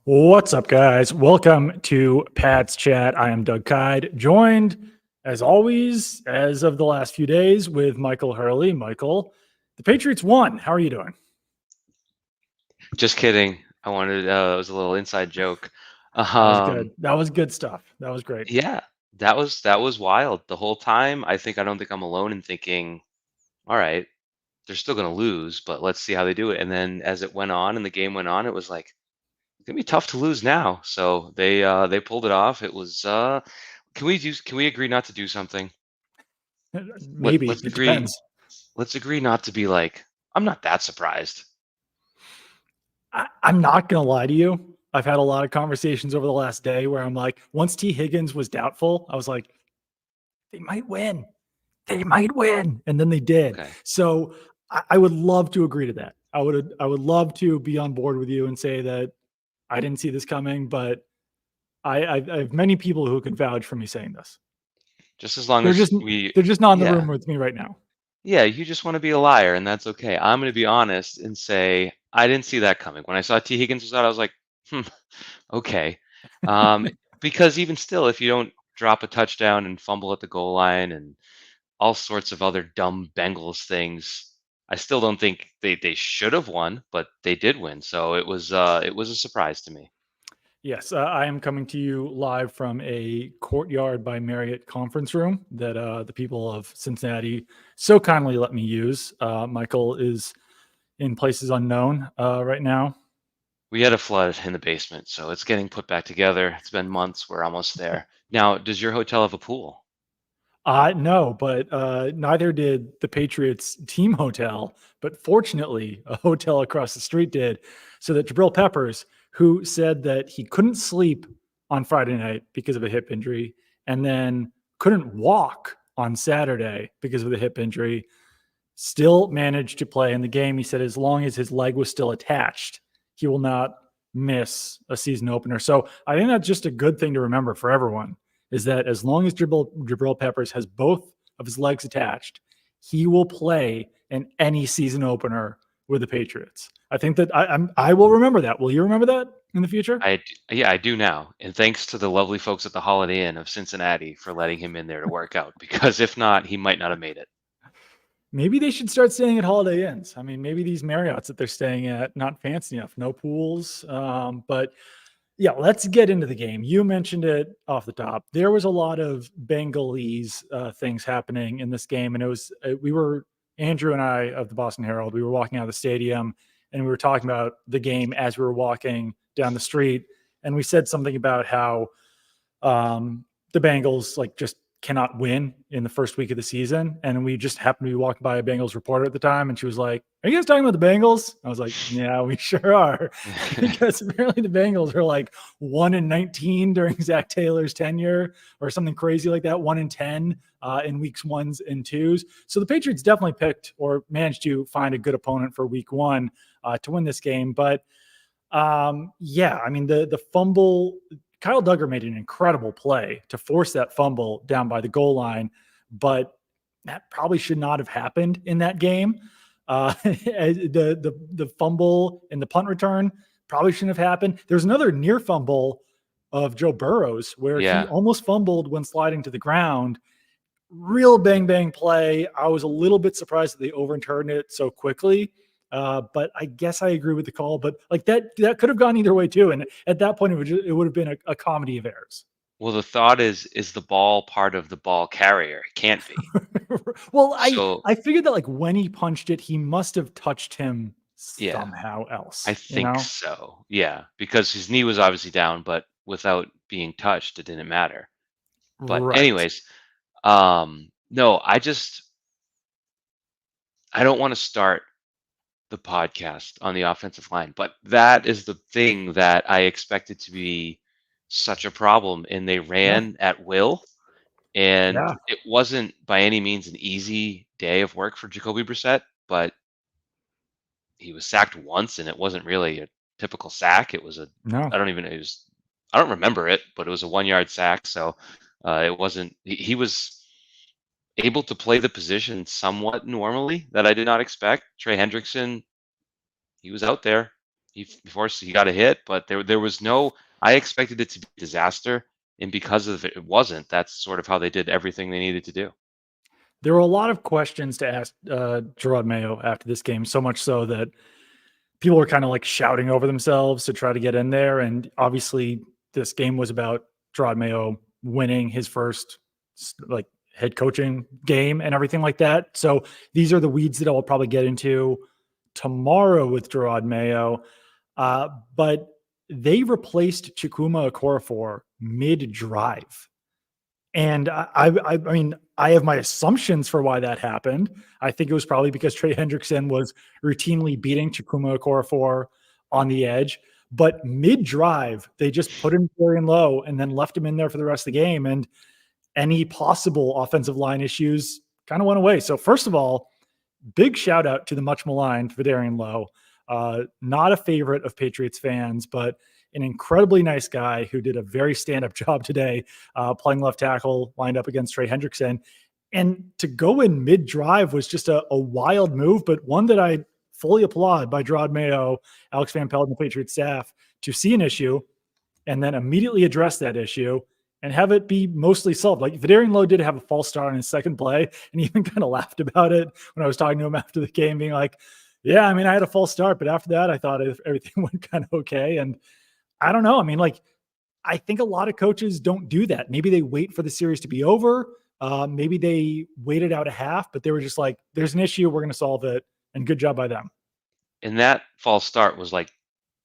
What's up, guys? Welcome to Pat's Chat. I am Doug Kyed, joined, as always, as of the last few days, with Michael Hurley. Michael, the Patriots won. How are you doing? Just kidding. I wanted it was a little inside joke. That was Um, good. That was good stuff. That was great. yeah, that was wild. The whole time, I don't think I'm alone in thinking, all right, they're still gonna lose, but let's see how they do it. And then as it went on and the game went on, it was like it's gonna be tough to lose now. So they pulled it off. It was can we agree not to do something? Maybe. Let's It agree depends. let's agree not to be like, I'm not that surprised. I'm not going to lie to you. I've had a lot of conversations over the last day where I'm like, once T. Higgins was doubtful, I was like, they might win. They might win. And then they did. Okay. So I would love to agree to that. I would love to be on board with you and say that I didn't see this coming, but I have many people who can vouch for me saying this. Just as long They're as just we they're just not in the yeah. room with me right now. Yeah, you just want to be a liar, and that's okay. I'm going to be honest and say I didn't see that coming. When I saw T. Higgins was out, I was like, hmm, okay. Um, because even still, if you don't drop a touchdown and fumble at the goal line and all sorts of other dumb Bengals things, I still don't think they should have won, but they did win. So it was a surprise to me. Yes, I am coming to you live from a Courtyard by Marriott conference room that the people of Cincinnati so kindly let me use. Michael is in places unknown right now. We had a flood in the basement, so it's getting put back together. It's been months. We're almost there. Now, does your hotel have a pool? No, but neither did the Patriots team hotel. But fortunately, a hotel across the street did. So that Jabril Peppers, who said that he couldn't sleep on Friday night because of a hip injury, and then couldn't walk on Saturday because of the hip injury, still managed to play in the game. He said as long as his leg was still attached, he will not miss a season opener. So I think that's just a good thing to remember for everyone is that as long as Jabril Peppers has both of his legs attached, he will play in any season opener with the Patriots. I think that I will remember that. Will you remember that in the future? Yeah, I do now. And thanks to the lovely folks at the Holiday Inn of Cincinnati for letting him in there to work out, because if not, he might not have made it. Maybe they should start staying at Holiday Inns. I mean, maybe these Marriotts that they're staying at, not fancy enough, no pools. But yeah, let's get into the game. You mentioned it off the top. There was a lot of Bengalese things happening in this game, and it was we were Andrew and I of the Boston Herald. We were walking out of the stadium, and we were talking about the game as we were walking down the street, and we said something about how the Bengals like just cannot win in the first week of the season. And we just happened to be walking by a Bengals reporter at the time, and she was like, "Are you guys talking about the Bengals?" I was like, "Yeah, we sure are," because apparently the Bengals are like 1-19 during Zach Taylor's tenure, or something crazy like that. 1-10 in weeks 1s and 2s. So the Patriots definitely picked or managed to find a good opponent for week 1 to win this game, but. Yeah, I mean the fumble. Kyle Duggar made an incredible play to force that fumble down by the goal line, but that probably should not have happened in that game. The fumble and the punt return probably shouldn't have happened. There's another near fumble of Joe Burrow's where he Yeah. almost fumbled when sliding to the ground. Real bang bang play. I was a little bit surprised that they overturned it so quickly. But I guess I agree with the call. But like that could have gone either way too. And at that point, it would have been a comedy of errors. Well, the thought is the ball part of the ball carrier? It can't be. Well, I So, I figured that like when he punched it, he must have touched him yeah, somehow I else. think so. Yeah, because his knee was obviously down, but without being touched, it didn't matter. But Right. anyways, no, I don't want to start the podcast on the offensive line, but that is the thing that I expected to be such a problem, and they Yeah. ran at will, and Yeah. it wasn't by any means an easy day of work for Jacoby Brissett, but he was sacked once, and it wasn't really a typical sack. It was a No. I don't even it was I don't remember it, but it was a 1 yard sack. So it wasn't. He was able to play the position somewhat normally that I did not expect. Trey Hendrickson, he was out there. He got a hit, but there was no. I expected it to be a disaster, and because of it, it wasn't. That's sort of how they did everything they needed to do. There were a lot of questions to ask Gerard Mayo after this game, so much so that people were kind of like shouting over themselves to try to get in there. And obviously, this game was about Gerard Mayo winning his first like head coaching game and everything like that. So these are the weeds that I'll probably get into tomorrow with Gerard Mayo. But they replaced Chikuma Okorafor mid-drive. And I mean, I have my assumptions for why that happened. I think it was probably because Trey Hendrickson was routinely beating Chikuma Okorafor on the edge. But mid-drive, they just put him very low and then left him in there for the rest of the game. And any possible offensive line issues kind of went away. So first of all, big shout out to the much maligned Vidarian Lowe. Not a favorite of Patriots fans, but an incredibly nice guy who did a very stand-up job today, playing left tackle, lined up against Trey Hendrickson. And to go in mid-drive was just a wild move, but one that I fully applaud by Gerard Mayo, Alex Van Pelt, and the Patriots staff to see an issue and then immediately address that issue and have it be mostly solved. Like Vidarian Lowe did have a false start on his second play, and he even kind of laughed about it when I was talking to him after the game, being like, yeah, I mean, I had a false start, but after that, I thought everything went kind of okay. And I don't know. I mean, like, I think a lot of coaches don't do that. Maybe they wait for the series to be over. Maybe they waited out a half, but they were just like, there's an issue. We're going to solve it. And good job by them. And that false start was like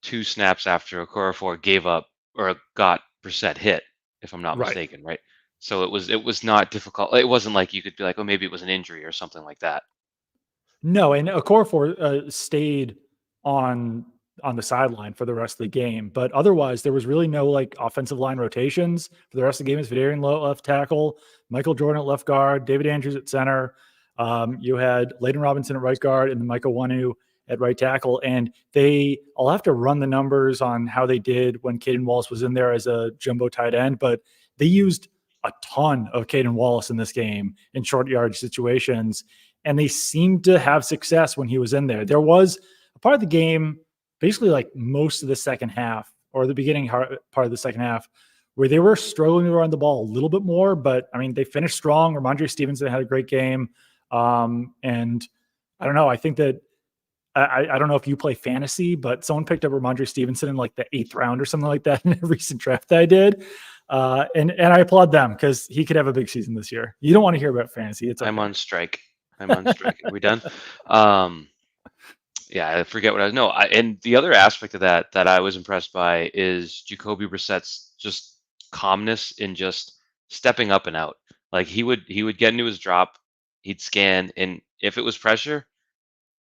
2 snaps after Okorafor gave up or got Brissett hit, if I'm not Right. mistaken, right? So it was not difficult. It wasn't like you could be like, oh, maybe it was an injury or something like that. No, and Okorafor stayed on the sideline for the rest of the game, but otherwise there was really no like offensive line rotations for the rest of the game. Is Vidarian Lowe at left tackle, Michael Jordan at left guard, David Andrews at center. You had Layden Robinson at right guard, and then Michael Wanu at right tackle. And I'll have to run the numbers on how they did when Caden Wallace was in there as a jumbo tight end, but they used a ton of Caden Wallace in this game in short yardage situations, and they seemed to have success when he was in there. There was a part of the game, basically like most of the second half or the beginning part of the second half, where they were struggling to run the ball a little bit more. But I mean, they finished strong. Ramondre Stevenson had a great game. And I don't know. I think that I don't know if you play fantasy, but someone picked up Ramondre Stevenson in like the 8th round or something like that in a recent draft that I did. And I applaud them because he could have a big season this year. You don't want to hear about fantasy. It's okay. I'm on strike. Are we done? Yeah, I forget what I was. No, and the other aspect of that I was impressed by is Jacoby Brissett's just calmness in just stepping up and out. Like he would get into his drop, he'd scan, and if it was pressure,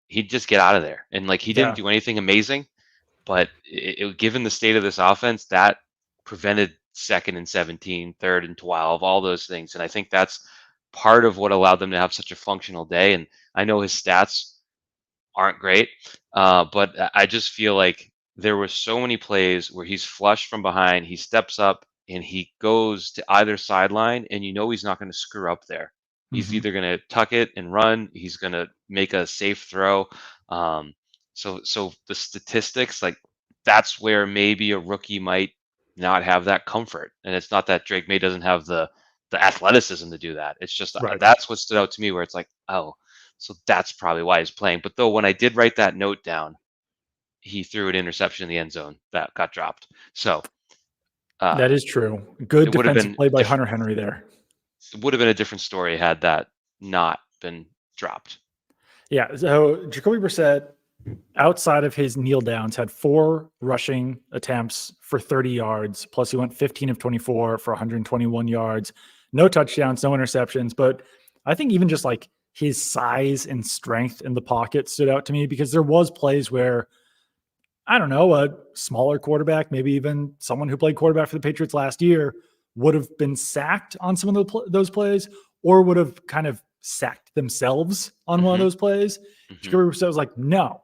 he'd just get out of there. And like he didn't Yeah. do anything amazing, but given the state of this offense, that prevented 2nd and 17, 3rd and 12, all those things. And I think that's part of what allowed them to have such a functional day. And I know his stats aren't great, but I just feel like there were so many plays where he's flushed from behind, he steps up and he goes to either sideline, and you know he's not going to screw up there. He's Mhm. either going to tuck it and run, he's going to make a safe throw. So the statistics, like that's where maybe a rookie might not have that comfort. And it's not that Drake May doesn't have the athleticism to do that. It's just Right. that's what stood out to me, where it's like, oh, so that's probably why he's playing. But though when I did write that note down, he threw an interception in the end zone that got dropped. So uh, That is true. Good it would have defensive been play by different. Hunter Henry there. It would have been a different story had that not been dropped. Yeah. So Jacoby Brissett, outside of his kneel downs, had 4 rushing attempts for 30 yards. Plus, he went 15 of 24 for 121 yards. No touchdowns, no interceptions. But I think even just like his size and strength in the pocket stood out to me, because there was plays where, I don't know, a smaller quarterback, maybe even someone who played quarterback for the Patriots last year, would have been sacked on some of those plays, or would have kind of sacked themselves on one of Hmm. those plays. Hmm. Jacoby Brissett was like, no,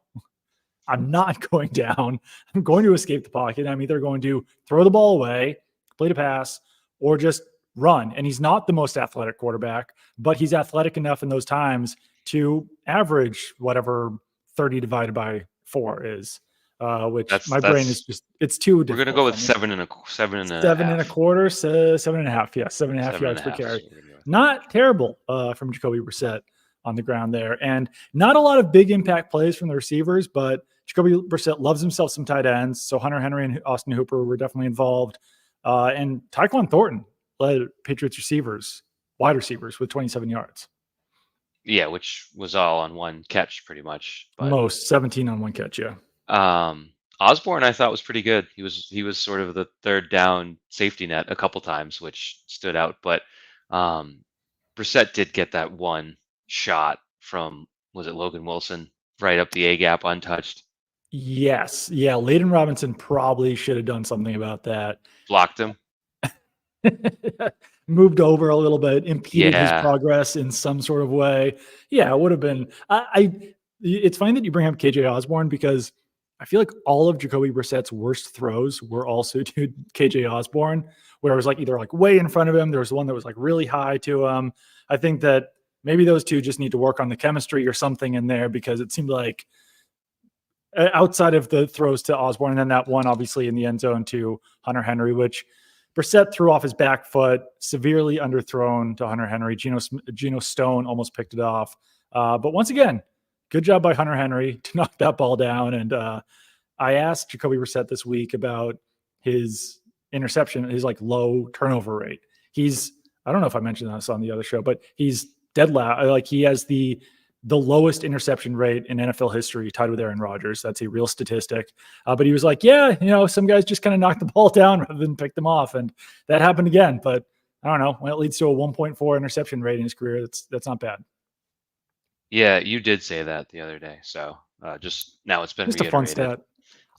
I'm not going down. I'm going to escape the pocket. I'm either going to throw the ball away, play to pass, or just run. And he's not the most athletic quarterback, but he's athletic enough in those times to average whatever 30 divided by 4 is. which my brain is That's it's too we're gonna go difficult with for me. seven and a Seven and a half. quarter, so 7.5. Yeah, 7.5 Seven and yards a per half is carry. what we're gonna go with. Not terrible from Jacoby Brissett on the ground there. And not a lot of big impact plays from the receivers, but Jacoby Brissett loves himself some tight ends. So Hunter Henry and Austin Hooper were definitely involved. And Tyquan Thornton led Patriots receivers, wide receivers, with 27 yards. Yeah, which was all on one catch pretty much. But Most 17 on one catch, yeah. Osborne I thought was pretty good. He was sort of the third down safety net a couple times, which stood out. But um, Brissett did get that one shot from, was it Logan Wilson, right up the A gap untouched, Yes. Yeah. Layden Robinson probably should have done something about that. blocked him. Moved over a little bit, impeded his Yeah, progress in some sort of way. Yeah, it would have been. It's funny that you bring up KJ Osborne because I feel like all of Jacoby Brissett's worst throws were also to KJ Osborne, where it was like either like way in front of him. There was one that was like really high to him. I think that maybe those two just need to work on the chemistry or something in there because it seemed like outside of the throws to Osborne, and then that one obviously in the end zone to Hunter Henry, which Brissett threw off his back foot, severely underthrown to Hunter Henry. Geno Stone almost picked it off. But once again, good job by Hunter Henry to knock that ball down. And I asked Jacoby Brissett this week about his interception, his like low turnover rate. I don't know if I mentioned this on the other show, but he's dead last. Like he has the lowest interception rate in NFL history, tied with Aaron Rodgers. That's a real statistic. But he was like, yeah, some guys just kind of knock the ball down rather than pick them off. And that happened again. But I don't know. When it leads to a 1.4 interception rate in his career, that's not bad. yeah, you did say that the other day. So just now it's been Just a fun reiterated. stat.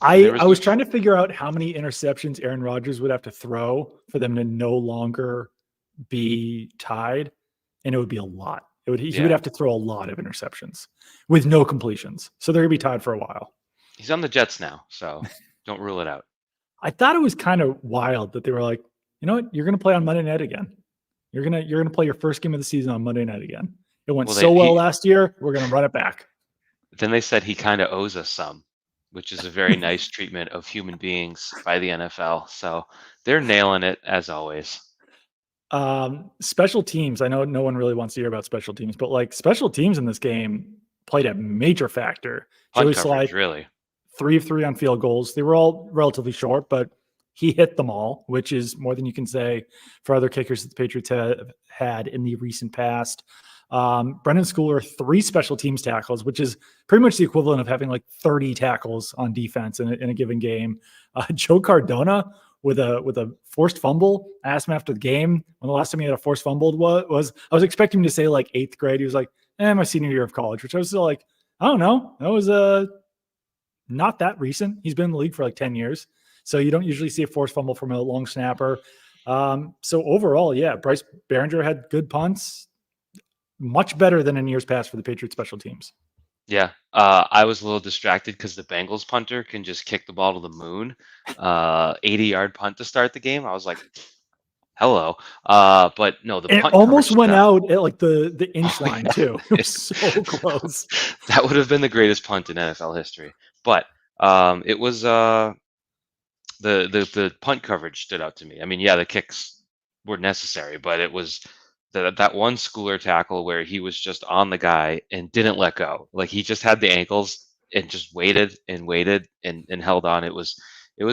And there I was was trying to figure out how many interceptions Aaron Rodgers would have to throw for them to no longer be tied, and it would be a lot. He would yeah, have to throw a lot of interceptions with no completions. So they're gonna be tied for a while. he's on the Jets now, so don't rule it out. I thought it was kind of wild that they were like, you know what, you're gonna play on Monday night again. You're gonna play your first game of the season on Monday night again. It went Well, so well last year. We're gonna run it back. then they said he kind of owes us some, which is a very nice treatment of human beings by the NFL. So they're nailing it as always. Special teams. I know no one really wants to hear about special teams, but like special teams in this game played a major factor. Punt Joey Sly, coverage, really. 3 of 3 on field goals. They were all relatively short, but he hit them all, which is more than you can say for other kickers that the Patriots have had in the recent past. Brendan Schooler, 3 special teams tackles, which is pretty much the equivalent of having like 30 tackles on defense in a given game. Joe Cardona with a forced fumble. I asked him after the game when the last time he had a forced fumble was. I was expecting him to say like 8th grade. He was like, my senior year of college, which I was still like, I don't know. That was not that recent. He's been in the league for like 10 years. So you don't usually see a forced fumble from a long snapper. So overall, yeah, Bryce Behringer had good punts, much better than in years past for the Patriots special teams. Yeah, I was a little distracted because the Bengals punter can just kick the ball to the moon. 80-yard punt to start the game. I was like, hello. But no, the And it punt coverage almost stood went out. out at like the inch Oh, line yeah. too. It was so close. That would have been the greatest punt in NFL history. But it was the punt coverage stood out to me. I mean, yeah, the kicks were necessary, but it was that one Schooler tackle where he was just on the guy and didn't let go. Like he just had the ankles and just waited and waited and held on. It was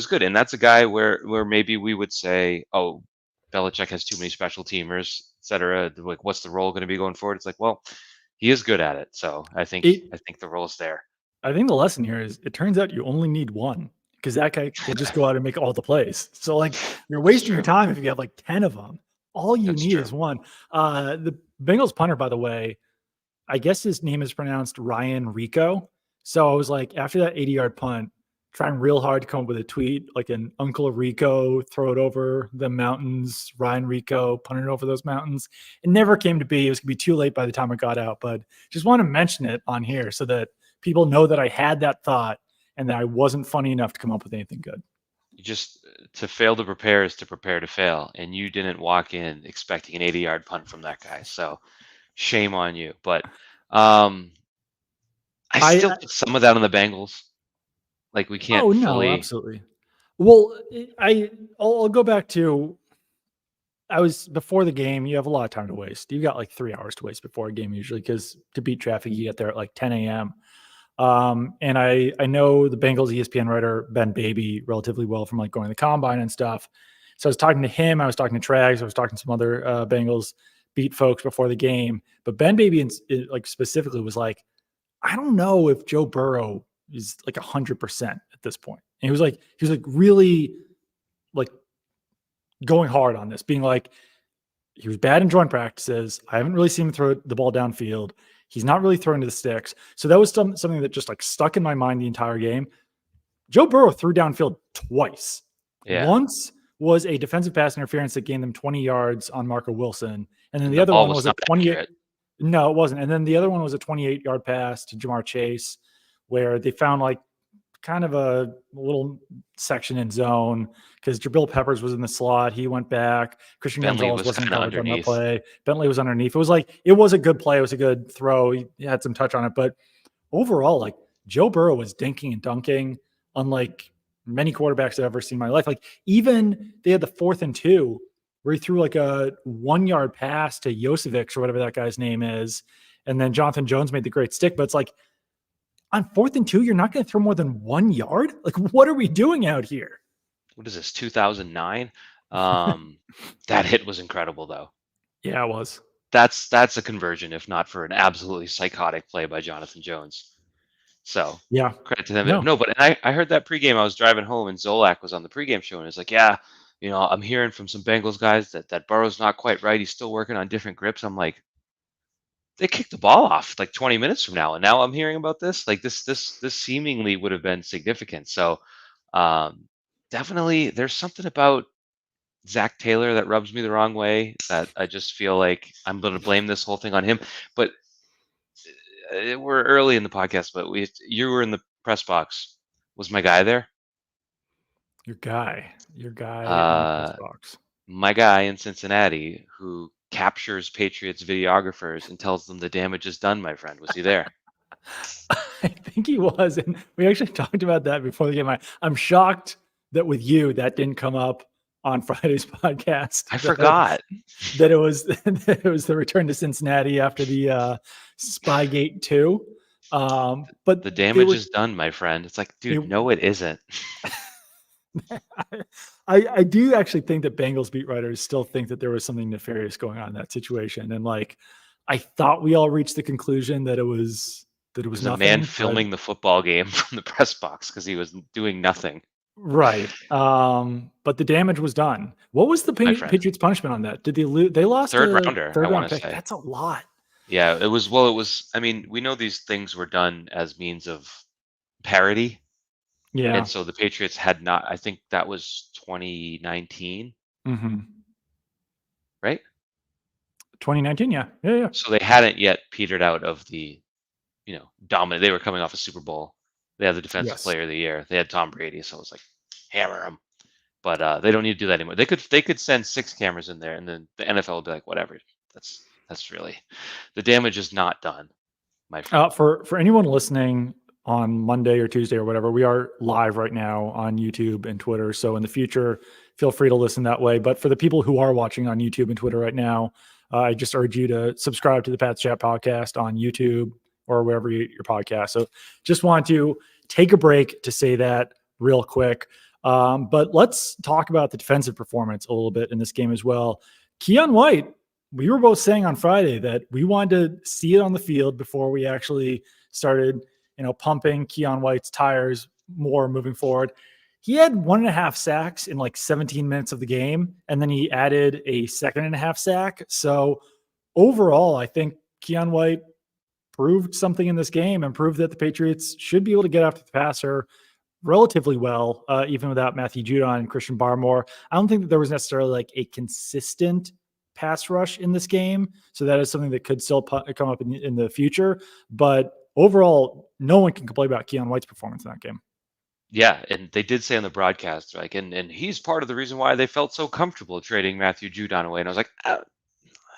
good. And that's a guy where maybe we would say, oh, Belichick has too many special teamers, et cetera. Like, what's the role going to be going forward? It's like, well, he is good at it. So I think It the role is there. I think the lesson here is it turns out you only need one because that guy will just go out and make all the plays. So like you're It's wasting your true. time if you have like 10 of them. All you That's need true. is one. The Bengals punter, by the way, I guess his name is pronounced Ryan Rico. So I was like, after that 80-yard punt, trying real hard to come up with a tweet like an Uncle Rico, throw it over the mountains, Ryan Rico, punt it over those mountains. It never came to be. It was going to be too late by the time it got out, but just want to mention it on here so that people know that I had that thought and that I wasn't funny enough to come up with anything good. You just to fail to prepare is to prepare to fail, and you didn't walk in expecting an 80-yard punt from that guy. So shame on you. But I I still put some of that on the Bengals. Like we can't Oh no, fully. absolutely. Well, I'll go back to I was before the game. You have a lot of time to waste. You got like 3 hours to waste before a game usually because to beat traffic, you get there at like 10 a.m. And I know the Bengals ESPN writer Ben Baby relatively well from like going to the combine and stuff. So I was talking to him. I was talking to Trags. I was talking to some other Bengals beat folks before the game. But Ben Baby like specifically was like, I don't know if Joe Burrow is like 100% at this point. And he was like really like going hard on this, being like, he was bad in joint practices. I haven't really seen him throw the ball downfield. He's not really throwing to the sticks. So that was something that just like stuck in my mind the entire game. Joe Burrow threw downfield twice. Yeah, Once was a defensive pass interference that gained them 20 yards on Marco Wilson. And then and the the other ball one was was a not 28. accurate. No, it wasn't. And then the other one was a 28-yard pass to Jamar Chase where they found like kind of a little section in zone because Jabril Peppers was in the slot. He went back. Christian Bentley Gonzalez was wasn't in kind of coverage on that underneath. play. Bentley was underneath. It was a good play. It was a good throw. He had some touch on it. But overall, like Joe Burrow was dinking and dunking, unlike many quarterbacks I've ever seen in my life. Like even they had the 4th and 2 where he threw like a 1-yard pass to Josevic or whatever that guy's name is. And then Jonathan Jones made the great stick. But it's like on 4th and 2, you're not going to throw more than 1 yard. Like, what are we doing out here? What is this, 2009? That hit was incredible though. Yeah, it was. That's a conversion, if not for an absolutely psychotic play by Jonathan Jones. So Yeah. credit to them. No. No, but I heard that pregame. I was driving home and Zolak was on the pregame show and it's like, yeah, I'm hearing from some Bengals guys that Burrow's not quite right. He's still working on different grips. I'm like, they kicked the ball off like 20 minutes from now, and now I'm hearing about this. Like this seemingly would have been significant. So um, definitely, there's something about Zach Taylor that rubs me the wrong way. That I just feel like I'm going to blame this whole thing on him. But we're early in the podcast, but you were in the press box. Was my guy there? Your guy in the press Uh, box. my guy in Cincinnati who captures Patriots videographers and tells them the damage is done, my friend. Was he there? I think he was. And we actually talked about that before the game. I'm shocked that with you, that didn't come up on Friday's podcast. I That, forgot. that it was the return to Cincinnati after the Spygate 2. But The it damage was is done, my friend. It's like, it, dude, no, it isn't. I do actually think that Bengals beat writers still think that there was something nefarious going on in that situation. And like I thought we all reached the conclusion that it was There's a man nothing, but filming the football game from the press box because he was doing nothing, right. But the damage was done. What was the my friend. Patriots punishment on that? Did they lose? They lost Third a rounder, I third want round to pick. say. That's a lot. Yeah, it was. Well, it was. I mean, we know these things were done as means of parody, and Yeah. so the Patriots had not. I think that was 2019, Hmm. right? 2019. Yeah. Yeah. Yeah. So they hadn't yet petered out of the, dominant. They were coming off a Super Bowl. They had the Defensive Yes. Player of the Year. They had Tom Brady, so it was like hammer him. But they don't need to do that anymore. They could send 6 cameras in there, and then the NFL will be like, whatever. That's really the damage is not done, my friend. For anyone listening on Monday or Tuesday or whatever, we are live right now on YouTube and Twitter. So in the future, feel free to listen that way. But for the people who are watching on YouTube and Twitter right now, I just urge you to subscribe to the Pat's Chat podcast on YouTube or wherever you get your podcast. So just want to take a break to say that real quick. But let's talk about the defensive performance a little bit in this game as well. Keon White, we were both saying on Friday that we wanted to see it on the field before we actually started, pumping Keon White's tires more moving forward. He had 1.5 sacks in like 17 minutes of the game, and then he added a second and a half sack. So overall, I think Keon White proved something in this game and proved that the Patriots should be able to get after the passer relatively well, even without Matthew Judon and Christian Barmore. I don't think that there was necessarily like a consistent pass rush in this game. So that is something that could still come up in the future. But overall, no one can complain about Keon White's performance in that game. Yeah, and they did say on the broadcast, like, and he's part of the reason why they felt so comfortable trading Matthew Judon away. And I was like, I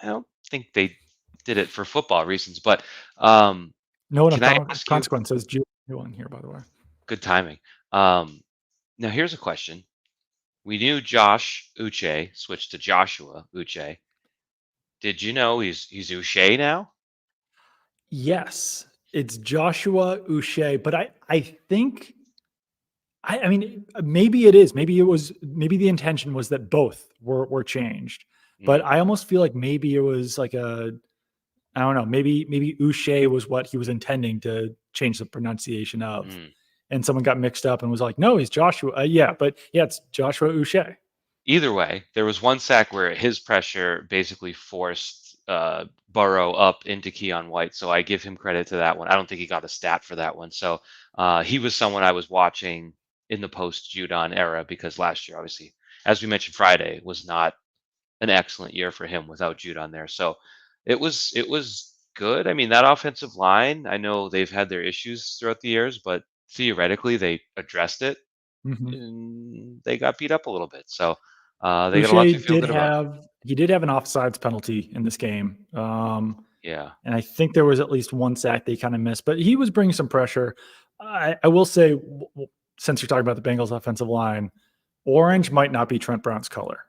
don't think they did it for football reasons. But No one can I of ask you? consequence says Judon here, by the way. Good timing. Um, Now here's a question. We knew Josh Uche switched to Joshua Uche. Did you know he's Uche now? Yes, it's Joshua Uche, but I think I mean, maybe it is. Maybe it was. Maybe the intention was that both were changed. But Mm, I almost feel like maybe it was like a. I don't know. Maybe Uche was what he was intending to change the pronunciation of, mm. and someone got mixed up and was like, "No, he's Joshua." Yeah, but yeah, it's Joshua Uche. Either way, there was one sack where his pressure basically forced Burrow up into Keon White. So I give him credit to that one. I don't think he got a stat for that one. So he was someone I was watching in the post Judon era because last year, obviously, as we mentioned Friday, was not an excellent year for him without Judon there. So it was good. I mean, that offensive line, I know they've had their issues throughout the years, but theoretically they addressed it Mhm. and they got beat up a little bit. So they got a lot to Uche feel did good about. have he did have an offsides penalty in this game. Yeah. And I think there was at least one sack they kind of missed, but he was bringing some pressure. I will say, since you're talking about the Bengals offensive line, orange might not be Trent Brown's color.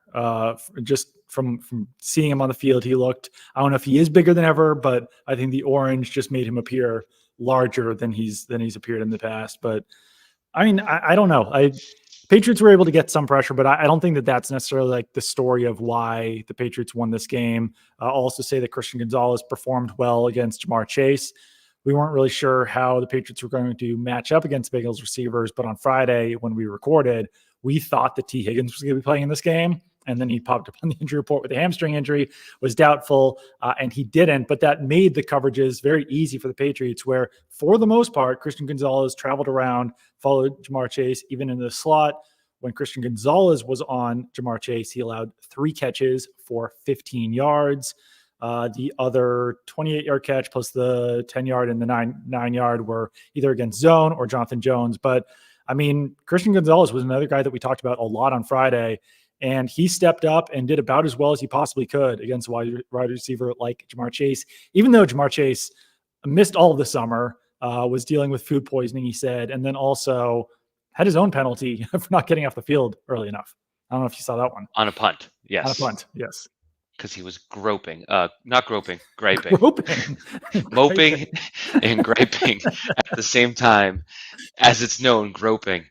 Just from seeing him on the field, he looked. I don't know if he is bigger than ever, but I think the orange just made him appear larger than he's appeared in the past. But I mean, I don't know. Patriots were able to get some pressure, but I don't think that that's necessarily like the story of why the Patriots won this game. I'll also say that Christian Gonzalez performed well against Jamar Chase. We weren't really sure how the Patriots were going to match up against Bengals receivers, but on Friday when we recorded, we thought that T. Higgins was going to be playing in this game. And then he popped up on the injury report with a hamstring injury, was doubtful, and he didn't. But that made the coverages very easy for the Patriots, where for the most part, Christian Gonzalez traveled around, followed Jamar Chase, even in the slot. When Christian Gonzalez was on Jamar Chase, he allowed 3 catches for 15 yards. The other 28-yard catch plus the 10-yard and the 9-yard were either against zone or Jonathan Jones. But I mean, Christian Gonzalez was another guy that we talked about a lot on Friday, and he stepped up and did about as well as he possibly could against a wide receiver like Jamar Chase. Even though Jamar Chase missed all of the summer, was dealing with food poisoning, he said, and then also had his own penalty for not getting off the field early enough. I don't know if you saw that one. On a punt. On a Yes. punt, yes. Because he was groping, not groping, griping, Groping. moping Griping. and griping at the same time, as it's known, groping.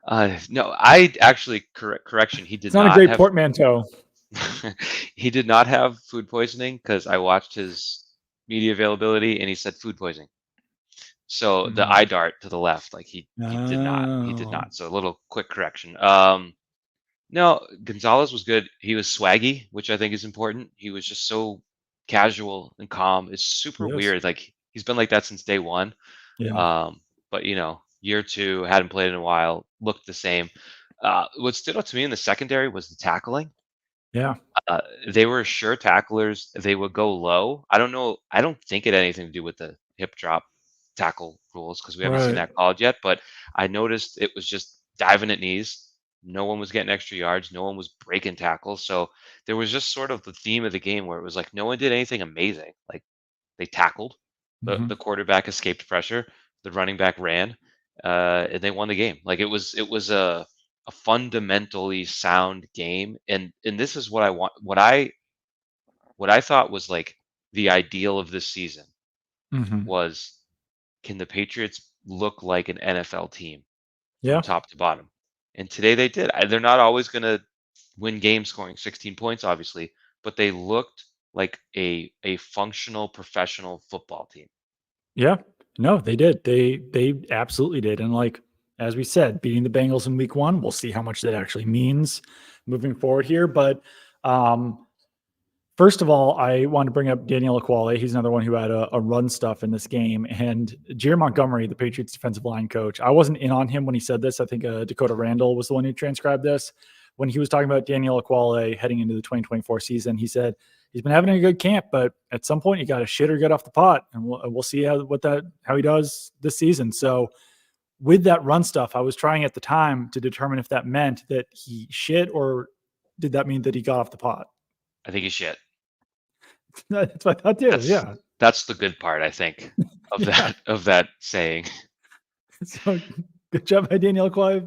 Um, no, I actually correction. He It's did not a not great have portmanteau. he did not have food poisoning because I watched his media availability and he said food poisoning. So the Mhm. eye dart to the left, like he did not. He did Oh, not. So a little quick correction. No, Gonzalez was good. He was swaggy, which I think is important. He was just so casual and calm. It's super yes. weird. Like he's been like that since day one. Yeah. But year two, hadn't played in a while, looked the same. What stood out to me in the secondary was the tackling. Yeah. Uh, they were sure tacklers. They would go low. I don't know. I don't think it had anything to do with the hip drop tackle rules because we haven't seen Right. that called yet. But I noticed it was just diving at knees. No one was getting extra yards. No one was breaking tackles. So there was just sort of the theme of the game where it was like no one did anything amazing. Like they tackled, Mhm. the quarterback escaped pressure, the running back ran, and they won the game. Like it was a fundamentally sound game, and this is what I want. What I thought was like the ideal of this season Mhm. was, can the Patriots look like an NFL team from Yeah. top to bottom? And today they did. They're not always going to win games scoring 16 points, obviously, but they looked like a functional professional football team. Yeah. No, they did. They absolutely did. And like as we said, beating the Bengals in week 1, we'll see how much that actually means moving forward here. But um first of all, I want to bring up Daniel Aquale. He's another one who had a run stuff in this game. And Jerry Montgomery, the Patriots defensive line coach, I wasn't in on him when he said this. I think Dakota Randall was the one who transcribed this. When he was talking about Daniel Aquale heading into the 2024 season, he said he's been having a good camp, but at some point you got to shit or get off the pot, and we'll see how he does this season. So with that run stuff, I was trying at the time to determine if that meant that he shit or did that mean that he got off the pot. I think he's shit. That's what I thought too. That's Yeah. that's the good part, I think, of Yeah. that saying. So good job by Daniel Quay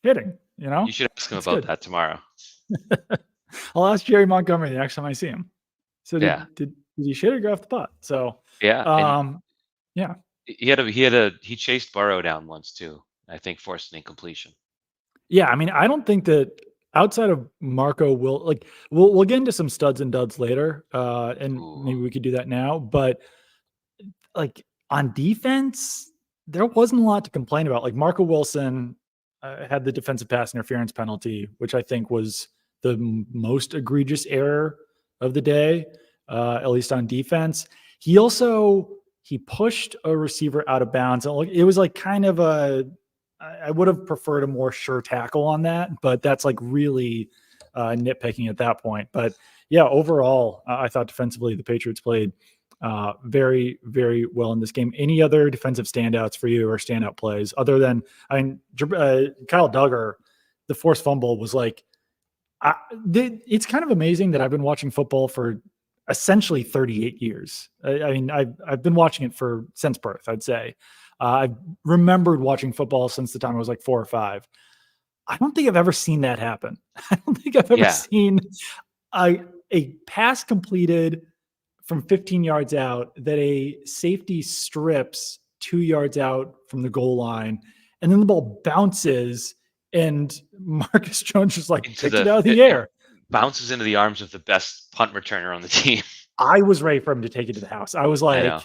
hitting, you know? You should ask him That's about good. that tomorrow. I'll ask Jerry Montgomery the next time I see him. So Yeah. did he shit or go off the pot? So Yeah. And yeah. he chased Burrow down once too. I think forced an incompletion. Yeah, I mean, I don't think that outside of Marco will like we'll get into some studs and duds later. And Ooh. maybe we could do that now, but like on defense, there wasn't a lot to complain about. Like Marco Wilson had the defensive pass interference penalty, which I think was the most egregious error of the day, at least on defense. He pushed a receiver out of bounds. And it was like kind of I would have preferred a more sure tackle on that, but that's like really nitpicking at that point. But yeah, overall, I thought defensively the Patriots played very, very well in this game. Any other defensive standouts for you or standout plays other than, Kyle Duggar, the forced fumble was like, it's kind of amazing that I've been watching football for essentially 38 years. I mean, I've been watching it since birth, I'd say. I've remembered watching football since the time I was like 4 or 5. I don't think I've ever seen that happen. I don't think I've ever seen a pass completed from 15 yards out that a safety strips 2 yards out from the goal line, and then the ball bounces and Marcus Jones just like picked it out of the air. Bounces into the arms of the best punt returner on the team. I was ready for him to take it to the house. I was like,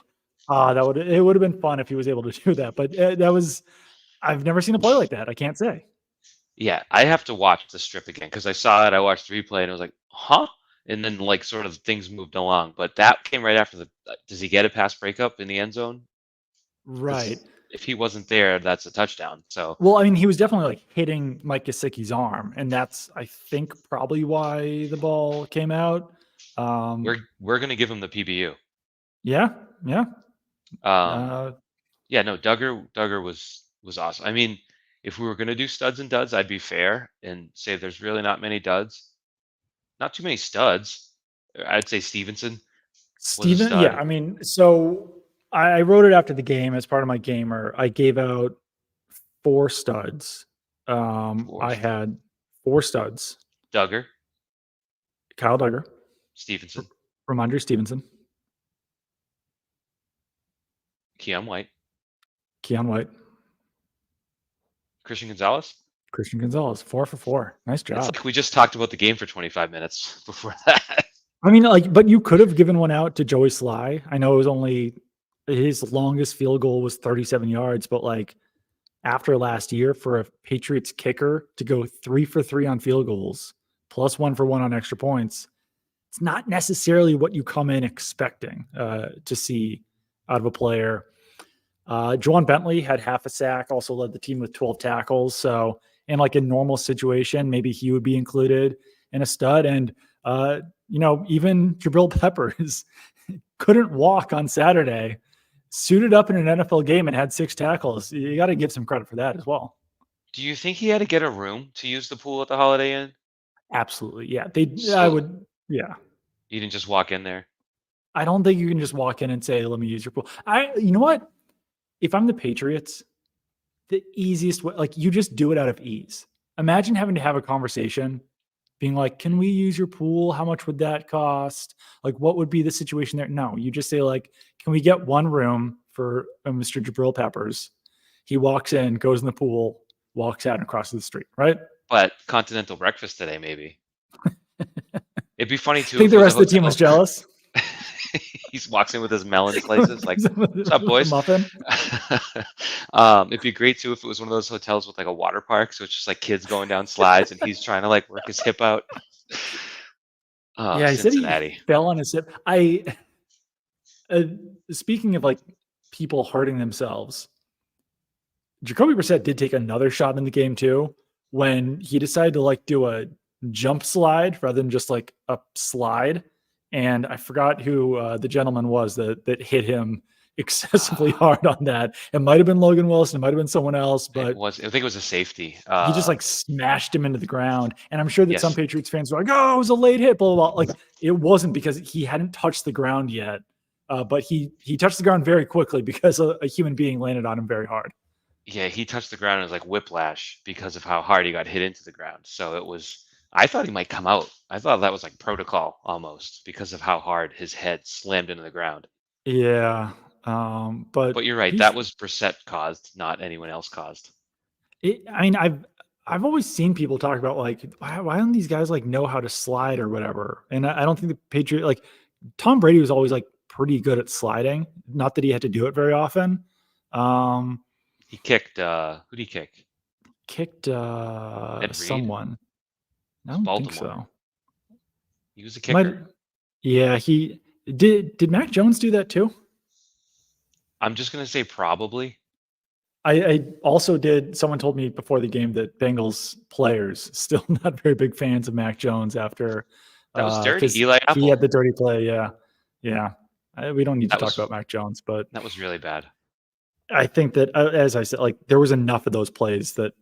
it would have been fun if he was able to do that. But I've never seen a play like that. I can't say. Yeah, I have to watch the strip again because I saw it. I watched the replay and I was like, huh? And then like sort of things moved along. But that came right after does he get a pass breakup in the end zone? Right. If he wasn't there, that's a touchdown. So well, I mean, he was definitely like hitting Mike Gesicki's arm, and that's I think probably why the ball came out. We're gonna give him the PBU. Yeah. No, Duggar was awesome. I mean, if we were gonna do studs and duds, I'd be fair and say there's really not many duds, not too many studs. I'd say Stevenson was a stud. Yeah. I mean, so I wrote it after the game as part of my gamer. I gave out 4 studs. I had 4 studs. Duggar. Kyle Duggar. Stevenson. Ramondre Stevenson. Keon White. Christian Gonzalez. 4 for 4. Nice job. It's like we just talked about the game for 25 minutes before that. I mean, like, but you could have given one out to Joey Sly. I know it was only his longest field goal was 37 yards, but like after last year for a Patriots kicker to go 3 for 3 on field goals, plus 1 for 1 on extra points, it's not necessarily what you come in expecting to see out of a player. Juwan Bentley had half a sack, also led the team with 12 tackles. So in like a normal situation, maybe he would be included in a stud. And, even Jabril Peppers couldn't walk on Saturday, suited up in an NFL game and had 6 tackles. You got to give some credit for that as well. Do you think he had to get a room to use the pool at the Holiday Inn? Absolutely. Yeah. Yeah. You didn't just walk in there? I don't think you can just walk in and say, let me use your pool. You know what? If I'm the Patriots, the easiest way, like you just do it out of ease. Imagine having to have a conversation being like, can we use your pool? How much would that cost? Like, what would be the situation there? No, you just say like, can we get one room for Mr. Jabril Peppers? He walks in, goes in the pool, walks out and crosses the street, right? But continental breakfast today, maybe. It'd be funny too. I think the rest of the team was jealous. He walks in with his melon slices, like, what's up, boys? Muffin. It'd be great too if it was one of those hotels with like a water park, so it's just like kids going down slides and he's trying to like work his hip out. Yeah, he said he fell on his hip. Speaking of like people hurting themselves, Jacoby Brissett did take another shot in the game too when he decided to like do a jump slide rather than just like a slide. And I forgot who the gentleman was that hit him excessively hard on that. It might have been Logan Wilson. It might have been someone else, but I think it was a safety. He just like smashed him into the ground. And I'm sure that some Patriots fans were like, oh, it was a late hit, blah, blah, blah. Like it wasn't because he hadn't touched the ground yet. But he touched the ground very quickly because a human being landed on him very hard. Yeah, he touched the ground and it was like whiplash because of how hard he got hit into the ground. So it was. I thought he might come out. I thought that was like protocol almost because of how hard his head slammed into the ground. Yeah, But but you're right. he's That was Brissett caused, not anyone else caused. I mean, I've always seen people talk about like why don't these guys like know how to slide or whatever, and I don't think the Patriot like Tom Brady was always like pretty good at sliding. Not that he had to do it very often. Um, He kicked. Who'd he kick? kicked Ed Reed. It someone. I was don't think Baltimore. so. He was a Might kicker. yeah he did. Mac Jones do that too? I'm just gonna say probably. I also did. Someone told me before the game that Bengals players still not very big fans of Mac Jones after That was dirty. because Eli he had Apple. the dirty play. Yeah, yeah. We don't need to That talk about was Mac Jones, but that was really bad. I think that as I said, like there was enough of those plays that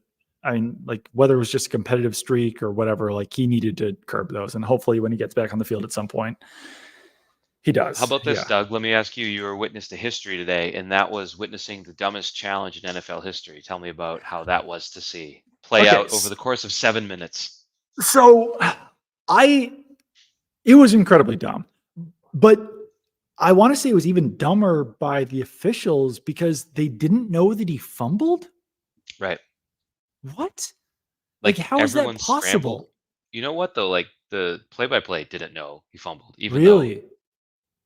I mean, like whether it was just a competitive streak or whatever, like he needed to curb those, and hopefully when he gets back on the field at some point, he How does. about this, Yeah. Doug? Let me ask you. You were witness to history today, and that was witnessing the dumbest challenge in NFL history. Tell me about how that was to see play Okay. out over the course of 7 minutes. So I it was incredibly dumb. But I want to say it was even dumber by the officials because they didn't know that he fumbled. Right. What? Like, Like how is that everyone scrambled. possible? You know what though? Like the play-by-play didn't know he fumbled, even though Really?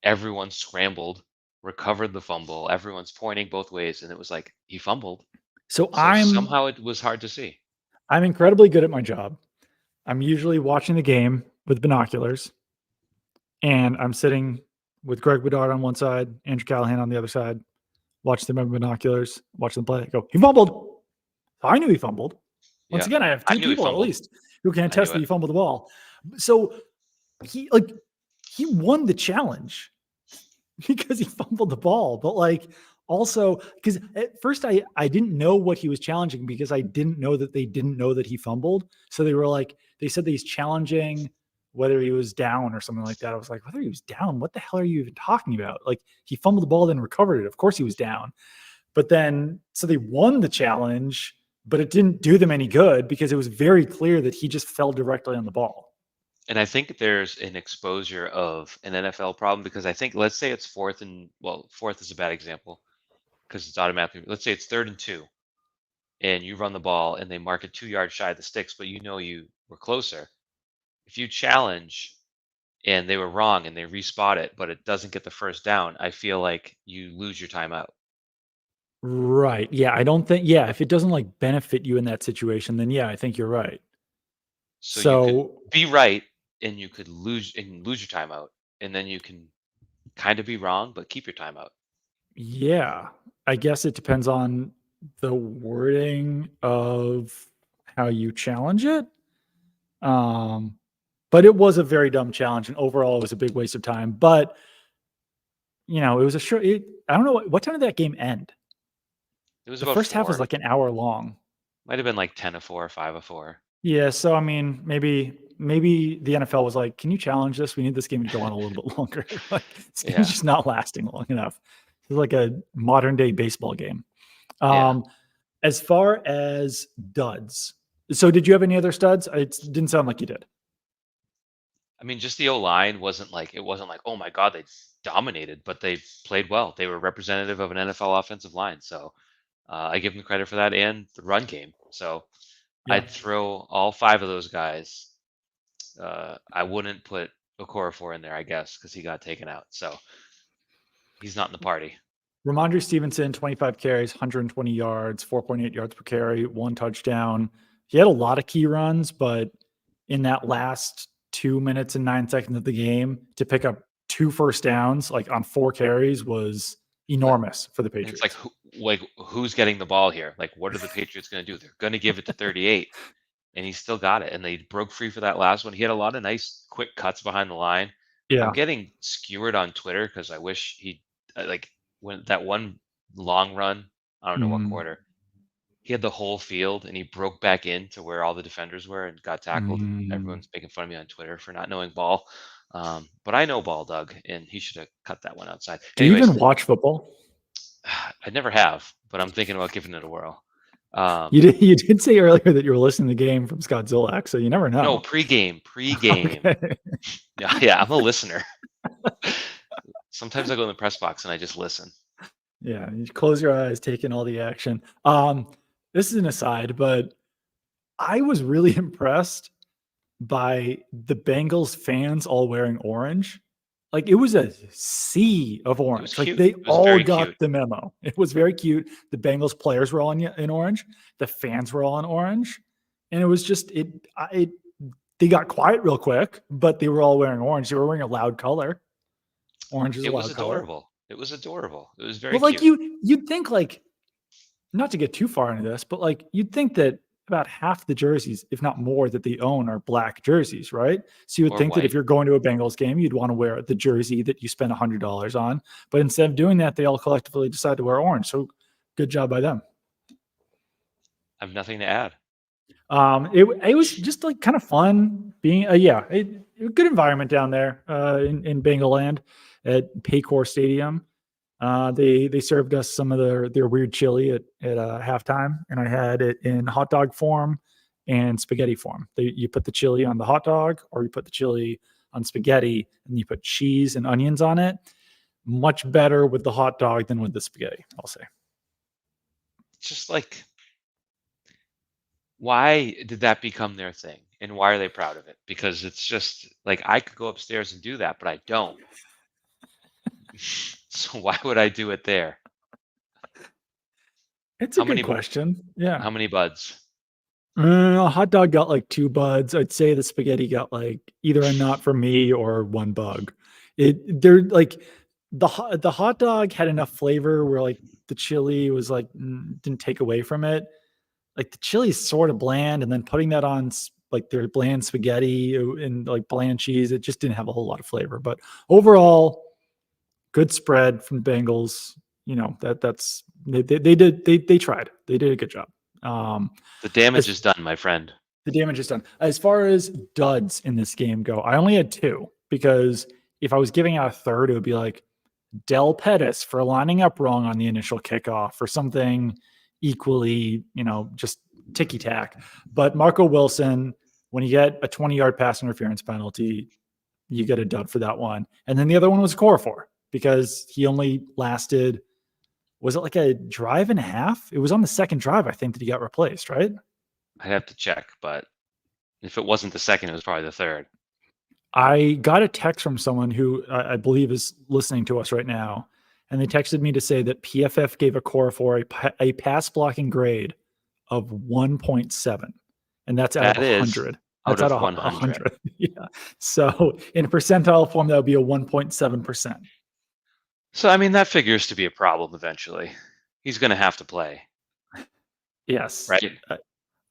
everyone scrambled, recovered the fumble. Everyone's pointing both ways, and it was like he fumbled. So So somehow it was hard to see. I'm incredibly good at my job. I'm usually watching the game with binoculars, and I'm sitting with Greg Bedard on one side, Andrew Callahan on the other side, watch them with binoculars, watch them play. I go, he fumbled. I knew he fumbled. Once Yeah, again, I have I two knew he people at fumbled. least who can I knew attest that it. he fumbled the ball. So he like he won the challenge because he fumbled the ball. But like also because at first I didn't know what he was challenging because I didn't know that they didn't know that he fumbled. So they were like they said that he's challenging whether he was down or something like that. I was like, whether he was down, what the hell are you even talking about? Like he fumbled the ball, then recovered it. Of course he was down. But then so they won the challenge, but it didn't do them any good because it was very clear that he just fell directly on the ball. And I think there's an exposure of an NFL problem because I think let's say it's fourth and well, fourth is a bad example because it's automatically. Let's say it's 3rd and 2, and you run the ball and they mark it 2 yards shy of the sticks, but you know you were closer. If you challenge and they were wrong and they respot it, but it doesn't get the first down, I feel like you lose your timeout. Right. Yeah. I don't think, yeah, if it doesn't like benefit you in that situation, then yeah, I think you're right. So you could So be right and you could lose your timeout, and then you can kind of be wrong but keep your timeout. yeah, I guess it depends on the wording of how you challenge it. Um, but it was a very dumb challenge, and overall, it was a big waste of time. But you know, it was a short. I don't know what time did that game end. It was The about first half was 4. like an hour long. Might have been like 10-4, 5-4. Yeah, so I mean, maybe the NFL was like, "Can you challenge this? We need this game to go on a little bit longer. Like this game's Yeah. just not lasting long enough." It's like a modern day baseball game. Yeah. Um, as far as duds, so did you have any other studs? It didn't sound like you did. I mean, just the O-line wasn't like, oh my God, they dominated, but they played well. They were representative of an NFL offensive line. So I give them credit for that and the run game. So Yeah. I'd throw all 5 of those guys. I wouldn't put Okorafor in there, I guess, because he got taken out. So he's not in the party. Ramondre Stevenson, 25 carries, 120 yards, 4.8 yards per carry, one touchdown. He had a lot of key runs, but in that last 2 minutes and 9 seconds of the game to pick up two first downs, like on four carries, was But enormous for the and it's like, Patriots. who's getting the ball here? Like, what are the Patriots going to do? They're going to give it to 38, and he still got it. And they broke free for that last one. He had a lot of nice quick cuts behind the line. I'm Yeah. getting skewered on Twitter because I wish he like when that one long run. I don't know what Mm, quarter. He had the whole field and he broke back into where all the defenders were and got tackled. And mm. everyone's making fun of me on Twitter for not knowing ball. But I know ball, Doug, and he should have cut that one outside. Do you Anyways, even watch football? I never have, but I'm thinking about giving it a whirl. You did say earlier that you were listening to the game from Scott Zolak, so you never No, know. pregame. Okay. Yeah, yeah, I'm a listener. Sometimes I go in the press box and I just listen. Yeah, you close your eyes, take in all the action. This is an aside, but I was really impressed by the Bengals fans all wearing orange. Like it was a sea of It was orange. Like cute. they It was all very got cute. the memo. It was very cute. The Bengals players were all in orange. The fans were all in orange, and it was just it. They got quiet real quick, but they were all wearing orange. They were wearing a loud color. Orange is a It was loud color. adorable. It was adorable. It was very But like cute. you'd think like not to get too far into this, but like you'd think that about half the jerseys, if not more, that they own are black jerseys, right? So you would Or think that if white. you're going to a Bengals game, you'd want to wear the jersey that you spent $100 on. But instead of doing that, they all collectively decide to wear orange. So good job by them. I have nothing to add. It was just like kind of fun being good environment down there in Bengal Land at Paycor Stadium. They served us some of their weird chili at halftime, and I had it in hot dog form and spaghetti form. You put the chili on the hot dog, or you put the chili on spaghetti, and you put cheese and onions on it. Much better with the hot dog than with the spaghetti, I'll say. It's just like, why did that become their thing? And why are they proud of it? Because it's just like I could go upstairs and do that, but I don't. So why would I do it there? It's a How good many question. Yeah. how many buds? A hot dog got like 2 buds. I'd say the spaghetti got like either a not for me or 1 bug. They're like the hot dog had enough flavor where like the chili was like didn't take away from it. Like the chili is sort of bland, and then putting that on like their bland spaghetti and like bland cheese, it just didn't have a whole lot of flavor. But overall, good spread from Bengals. You know that's they tried. They did a good job. The damage As is done, my friend. the damage is done. As far as duds in this game go, I only had 2 because if I was giving out a third, it would be like Del Pettis for lining up wrong on the initial kickoff or something equally, just ticky tack. But Marco Wilson, when you get a 20-yard pass interference penalty, you get a dud for that one. And then the other one was Core because he only lasted, was it like a drive and a half? It was on the second drive, I think, that he got replaced, right? I'd have to check, but if it wasn't the second, it was probably the third. I got a text from someone who I believe is listening to us right now, and they texted me to say that PFF gave a core for a pass blocking grade of 1.7, and that's out of That is 100. out That's out of of 100. 100. Yeah. So in percentile form, that would be a 1.7%. So I mean that figures to be a problem eventually. He's going to have to play, Yes. right?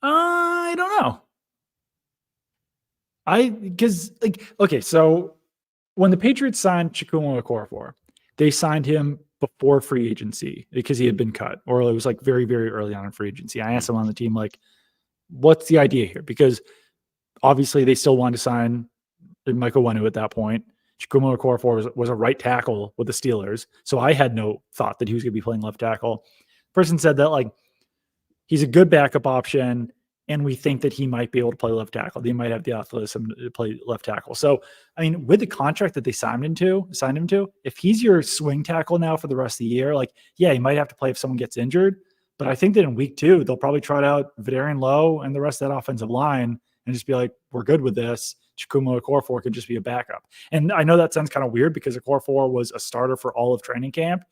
I don't know. Because like okay, so when the Patriots signed Chukwuma Okorafor, they signed him before free agency because he had been cut, or it was like very, very early on in free agency. I Mhm. asked him on the team, like, what's the idea here? Because obviously they still wanted to sign Michael Wenu at that point. Chukwuma Okorafor was a right tackle with the Steelers. So I had no thought that he was going to be playing left tackle. Person said that, like, he's a good backup option, and we think that he might be able to play left tackle. They might have the athleticism to play left tackle. So, I mean, with the contract that they signed him to, if he's your swing tackle now for the rest of the year, like, yeah, he might have to play if someone gets injured. But I think that in week 2, they'll probably trot out Vidarian Lowe and the rest of that offensive line and just be like, we're good with this. Chukwuma Okorafor could just be a backup. And I know that sounds kind of weird because Okorafor was a starter for all of training camp,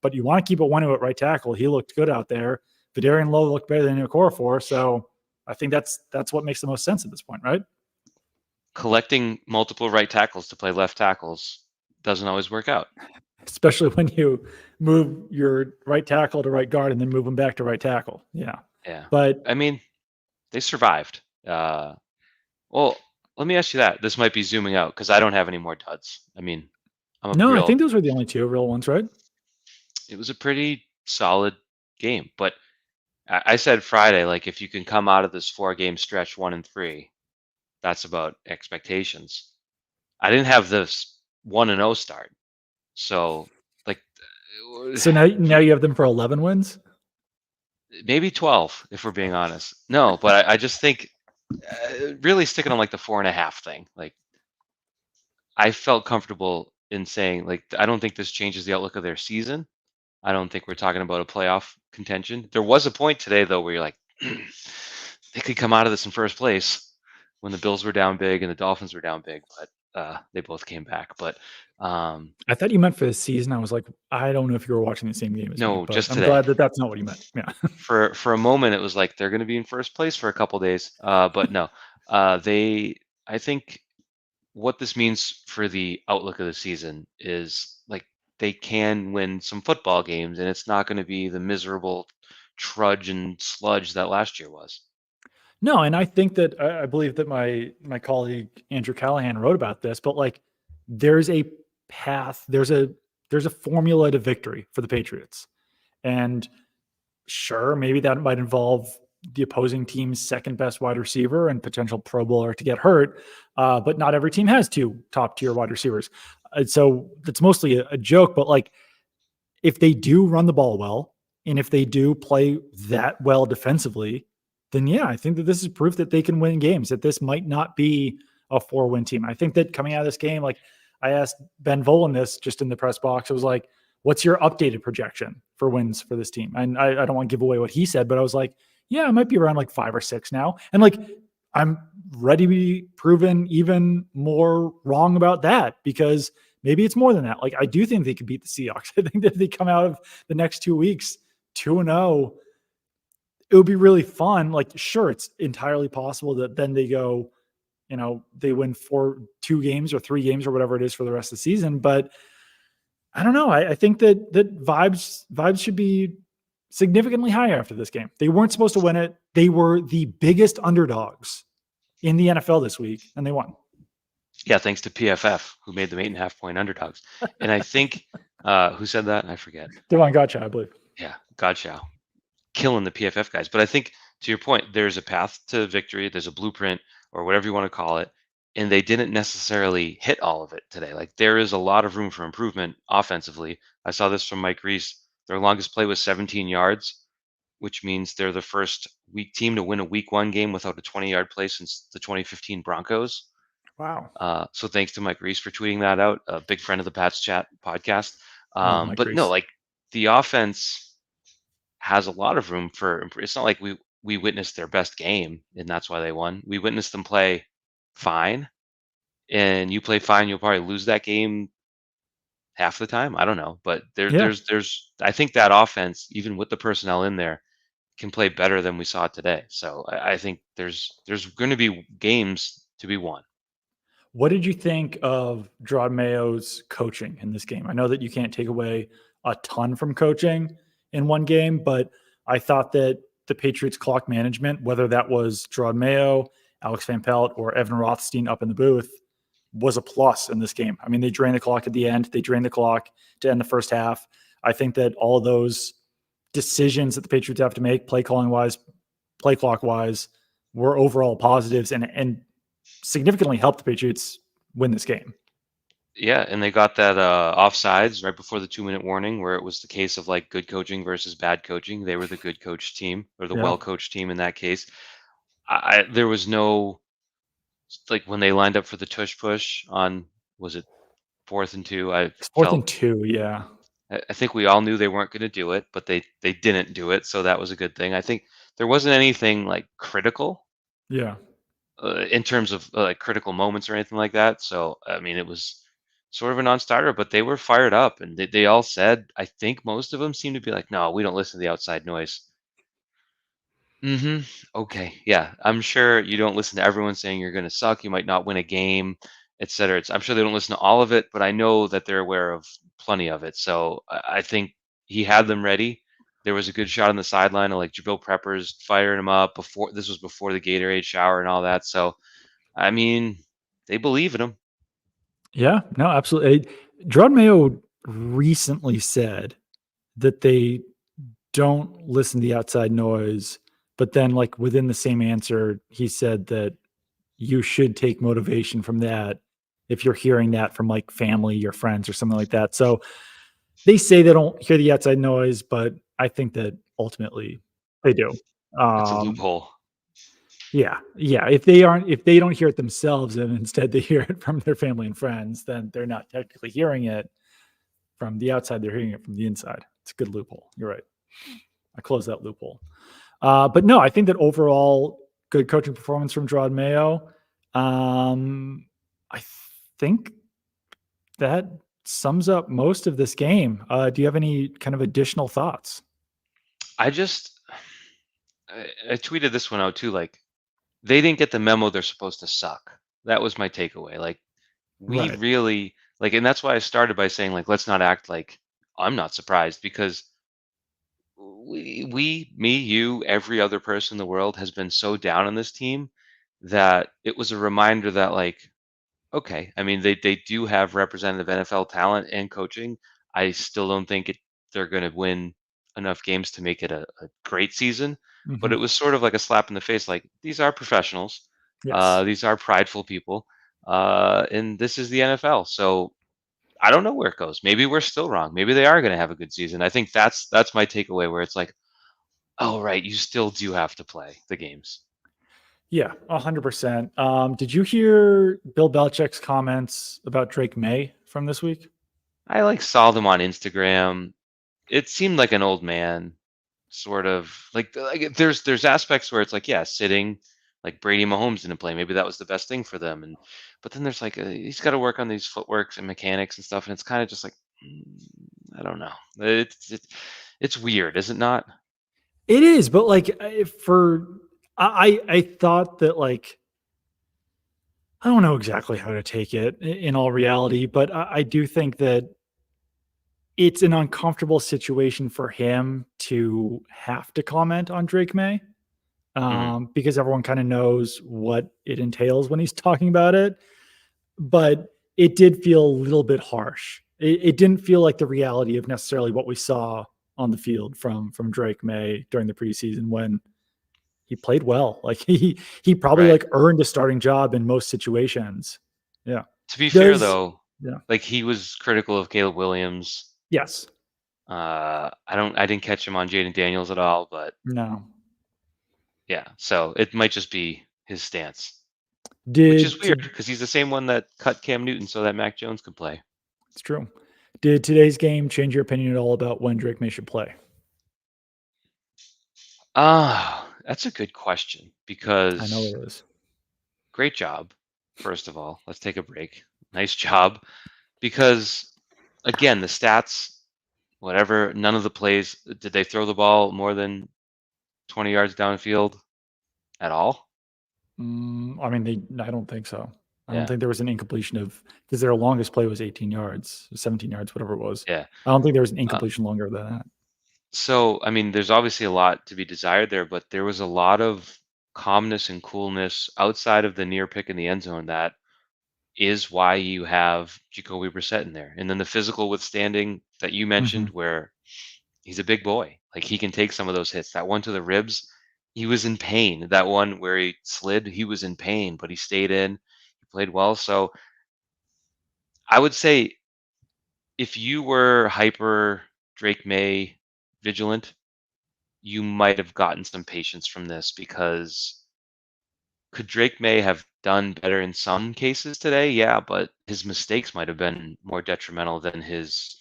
but you want to keep Wenu at right tackle. He looked good out there. Vidarian Lowe looked better than Okorafor, so I think that's what makes the most sense at this point, right? Collecting multiple right tackles to play left tackles doesn't always work out. Especially when you move your right tackle to right guard and then move them back to right tackle. Yeah. Yeah. But I mean, they survived. Well, let me ask you that. This might be zooming out because I don't have any more duds. I mean, no, I think those were the only 2 real ones, right? it was a pretty solid game. But I said Friday, like if you can come out of this 4-game stretch 1-3, that's about expectations. I didn't have this 1-0 start. So like So now you have them for 11 wins? Maybe 12 if we're being honest. No, but I just think really sticking on like the 4.5 thing. Like I felt comfortable in saying like I don't think this changes the outlook of their season. I don't think we're talking about a playoff contention. There was a point today though where you're like they could come out of this in first place when the Bills were down big and the Dolphins were down big, but they both came back. But I thought you meant for the season. I was like, I don't know if you were watching the same game as me, no, but just I'm today. glad that that's not what you meant. Yeah. For a moment it was like they're going to be in first place for a couple days, but no, they. I think what this means for the outlook of the season is like they can win some football games, and it's not going to be the miserable trudge and sludge that last year was. No, and I think that I believe that my colleague Andrew Callahan wrote about this, but like there's a path, there's a formula to victory for the Patriots. And sure, maybe that might involve the opposing team's second best wide receiver and potential Pro Bowler to get hurt. But not every team has two top tier wide receivers. So it's mostly a joke, but like if they do run the ball well, and if they do play that well defensively, then yeah, I think that this is proof that they can win games, that this might not be a 4-win team. I think that coming out of this game, like I asked Ben Volen this just in the press box, I was like, what's your updated projection for wins for this team? And I don't want to give away what he said, but I was like, yeah, it might be around like 5 or 6 now. And like, I'm ready to be proven even more wrong about that because maybe it's more than that. Like, I do think they could beat the Seahawks. I think that if they come out of the next 2 weeks 2-0, it would be really fun. Like, sure, it's entirely possible that then they go, they win 2 games or 3 games or whatever it is for the rest of the season. But I don't know. I think that vibes should be significantly higher after this game. They weren't supposed to win it. They were the biggest underdogs in the NFL this week, and they won. Yeah, thanks to PFF who made them 8.5 point underdogs. And I think who said that? I forget. Devon Gotcha, I believe. Yeah, Godchow, killing the PFF guys. But I think to your point, there's a path to victory. There's a blueprint or whatever you want to call it. And they didn't necessarily hit all of it today. Like there is a lot of room for improvement offensively. I saw this from Mike Reese. Their longest play was 17 yards, which means they're the first week team to win a week 1 game without a 20-yard play since the 2015 Broncos. Wow. So thanks to Mike Reese for tweeting that out, a big friend of the Pats Chat podcast. Love Mike But no, Reese. like the offense has a lot of room for. It's not like we witnessed their best game and that's why they won. We witnessed them play fine, and you play fine, you'll probably lose that game half the time. I don't know, but Yeah. there's I think that offense, even with the personnel in there, can play better than we saw today. So I think there's going to be games to be won. What did you think of Gerard Mayo's coaching in this game? I know that you can't take away a ton from coaching in one game, but I thought that the Patriots clock management, whether that was Gerard Mayo, Alex Van Pelt, or Evan Rothstein up in the booth, was a plus in this game. I mean, they drained the clock at the end. They drained the clock to end the first half. I think that all those decisions that the Patriots have to make, play calling wise, play clock wise, were overall positives and significantly helped the Patriots win this game. Yeah, and they got that offsides right before the 2-minute warning, where it was the case of like good coaching versus bad coaching. They were the good coach team or the Yeah. well coached team in that case. There was no like when they lined up for the tush push on, was it 4th and 2? It's 4th and 2. Yeah. I think we all knew they weren't going to do it, but they didn't do it, so that was a good thing. I think there wasn't anything like critical Yeah. in terms of like critical moments or anything like that. So I mean, it was sort of a non-starter, but they were fired up, and they all said. I think most of them seemed to be like, "No, we don't listen to the outside noise." Okay. Yeah. I'm sure you don't listen to everyone saying you're going to suck. You might not win a game, et cetera. I'm sure they don't listen to all of it, but I know that they're aware of plenty of it. So I think he had them ready. There was a good shot on the sideline of like Jabril Peppers firing him up before. This was before the Gatorade shower and all that. So, I mean, they believe in him. Yeah. No, absolutely. Gerard Mayo recently said that they don't listen to the outside noise, but then like within the same answer, he said that you should take motivation from that if you're hearing that from like family, your friends, or something like that. So They say they don't hear the outside noise, but I think that ultimately they do. It's a Um, loophole. yeah, yeah. If they don't hear it themselves, and instead they hear it from their family and friends, then they're not technically hearing it from the outside. They're hearing it from the inside. It's a good loophole. You're right. I closed that loophole. But no, I think that overall, good coaching performance from Gerard Mayo. I think that sums up most of this game. Do you have any kind of additional thoughts? I just I tweeted this one out too. Like they didn't get the memo they're supposed to suck. That was my takeaway. Like we Right. really like, and that's why I started by saying like let's not act like I'm not surprised because me, you, every other person in the world has been so down on this team that it was a reminder that like okay, I mean they do have representative NFL talent and coaching. I still don't think they're going to win enough games to make it a great season, but it Mhm. was sort of like a slap in the face. Like these are professionals, Yes. these are prideful people, and this is the NFL. So I don't know where it goes. Maybe we're still wrong. Maybe they are going to have a good season. I think that's my takeaway. Where it's like, oh right, you still do have to play the games. Yeah, 100%. Did you hear Bill Belichick's comments about Drake May from this week? I like saw them on Instagram. It seemed like an old man, sort of like there's aspects where it's like yeah, sitting like Brady Mahomes didn't play. Maybe that was the best thing for them, and but then there's like he's got to work on these footworks and mechanics and stuff, and it's kind of just like I don't know. It's weird, is it not? It is, but like for I thought that like I don't know exactly how to take it in all reality, but I do think that it's an uncomfortable situation for him to have to comment on Drake May, Hmm. because everyone kind of knows what it entails when he's talking about it. But it did feel a little bit harsh. It didn't feel like the reality of necessarily what we saw on the field from Drake May during the preseason when he played well. Like he probably Right. like earned a starting job in most situations. Yeah. To be fair Does though, yeah. like he was critical of Caleb Williams. Yes. I didn't catch him on Jaden Daniels at all, but No. yeah, so it might just be his stance. Which is Did weird to because he's the same one that cut Cam Newton so that Mac Jones could play. It's true. Did today's game change your opinion at all about when Drake May should play? Ah, that's a good question I know because it is. great job. First of all, let's take a break. Nice job because again, the stats, whatever, none of the plays, did they throw the ball more than 20 yards downfield at all? I mean, I don't think so. I don't Yeah. think there was an incompletion of because their longest play was 18 yards, 17 yards, whatever it was. Yeah. I don't think there was an Uh, incompletion longer than that. so, I mean, there's obviously a lot to be desired there, but there was a lot of calmness and coolness outside of the near pick in the end zone that is why you have Jacoby Brissett in there. And then the physical withstanding that you mentioned, Mhm. where he's a big boy, like he can take some of those hits. That one to the ribs, he was in pain. That one where he slid, he was in pain, but he stayed in. He played well. So I would say if you were hyper Drake May vigilant, you might have gotten some patience from this because could Drake May have done better in some cases today? Yeah, but his mistakes might have been more detrimental than his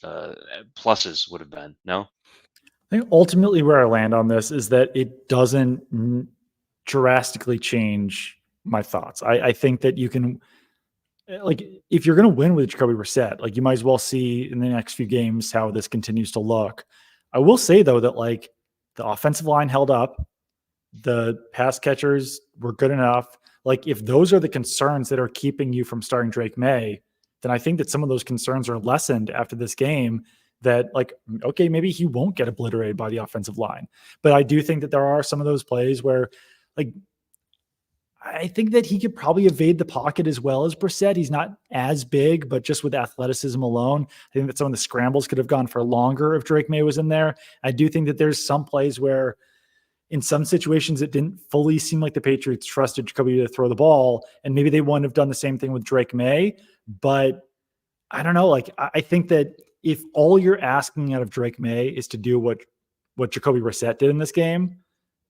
pluses would have been. No? I think ultimately where I land on this is that it doesn't drastically change my thoughts. I think that you can like if you're going to win with Jacoby Brissett, like you might as well see in the next few games how this continues to look. I will say though that like the offensive line held up, the pass catchers were good enough. Like if those are the concerns that are keeping you from starting Drake May, then I think that some of those concerns are lessened after this game. That like okay, maybe he won't get obliterated by the offensive line, but I do think that there are some of those plays where like I think that he could probably evade the pocket as well as Brissett. He's not as big, but just with athleticism alone, I think that some of the scrambles could have gone for longer if Drake May was in there. I do think that there's some plays where in some situations it didn't fully seem like the Patriots trusted Jacoby to throw the ball, and maybe they wouldn't have done the same thing with Drake May. But I don't know. Like I think that if all you're asking out of Drake May is to do what Jacoby Brissett did in this game,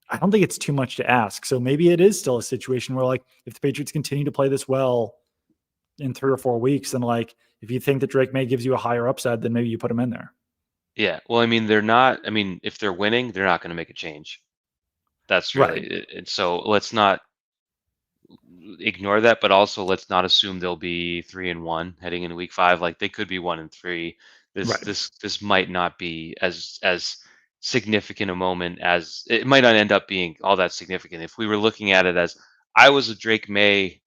I don't think it's too much to ask. So maybe it is still a situation where, like, if the Patriots continue to play this well in 3 or 4 weeks, then, like, if you think that Drake May gives you a higher upside, then maybe you put him in there. Yeah. Well, I mean, they're not. I mean, if they're winning, they're not going to make a change. That's really Right. it. And so let's not ignore that, but also let's not assume they'll be 3-1 heading into week 5. Like they could be 1-3. This Right. this this might not be as significant a moment as it might not end up being all that significant. If we were looking at it as I was a Drake May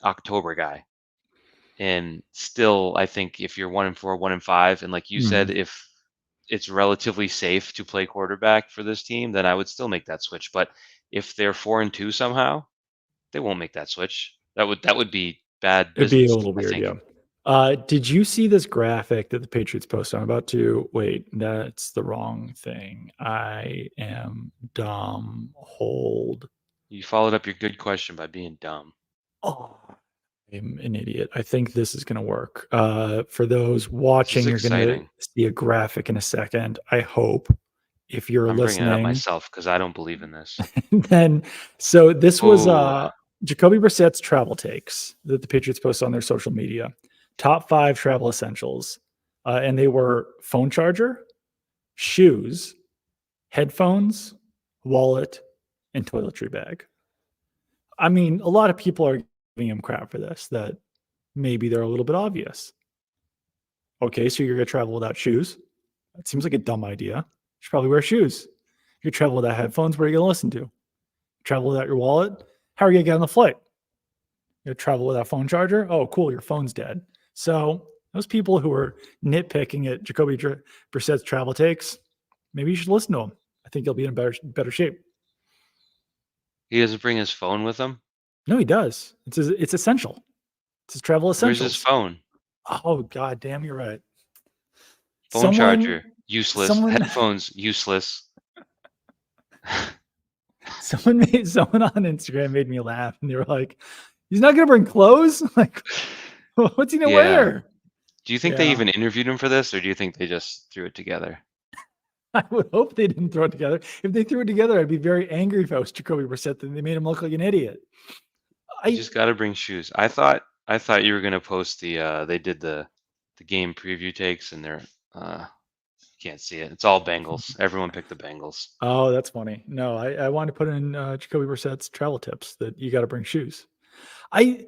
October guy, and still I think if you're 1-4, 1-5, and like you said, Mhm. if it's relatively safe to play quarterback for this team, then I would still make that switch. But if they're 4-2 somehow, they won't make that switch. That would be bad It'd be a business, little I weird, think. yeah. Did you see this graphic that the Patriots posted? I'm about to wait. That's the wrong thing. I am dumb. Hold. You followed up your good question by being dumb. Oh, I'm an idiot. I think this is going to work. For those This is watching, you're going to exciting. see a graphic in a second. I hope. If you're I'm bringing it up listening, myself because I don't believe in this. then so this was Oh, Jacoby Brissett's travel takes that the Patriots posted on their social media. Top 5 travel essentials. And they were phone charger, shoes, headphones, wallet, and toiletry bag. I mean, a lot of people are giving him crap for this, that maybe they're a little bit obvious. Okay, so you're going to travel without shoes. That seems like a dumb idea. You should probably wear shoes. You travel without headphones. Where are you going to listen to? Travel without your wallet. How are you going to get on the flight? You travel without phone charger. Oh, cool. Your phone's dead. So those people who are nitpicking at Jacoby Brissett's travel takes, maybe you should listen to him. I think he'll be in a better shape. he doesn't bring his phone with him? No, he does. It's essential. It's his travel Where's his essentials. phone? Oh, god damn, you're right. Phone Someone, charger, useless. someone, Headphones, useless. someone on Instagram made me laugh, and they were like, "He's not gonna bring clothes. Like, what's he gonna Yeah. wear?" Do you think they Yeah, even interviewed him for this, or do you think they just threw it together? I would hope they didn't throw it together. If they threw it together, I'd be very angry if I was Jacoby Brissett. Then they made him look like an idiot. You I just got to bring shoes. I thought you were gonna post they did the game preview takes and they're can't see it. It's all Bengals. Everyone picked the Bengals. Oh, that's funny. No, I want to put in Jacoby Brissett's travel tips that you got to bring shoes. I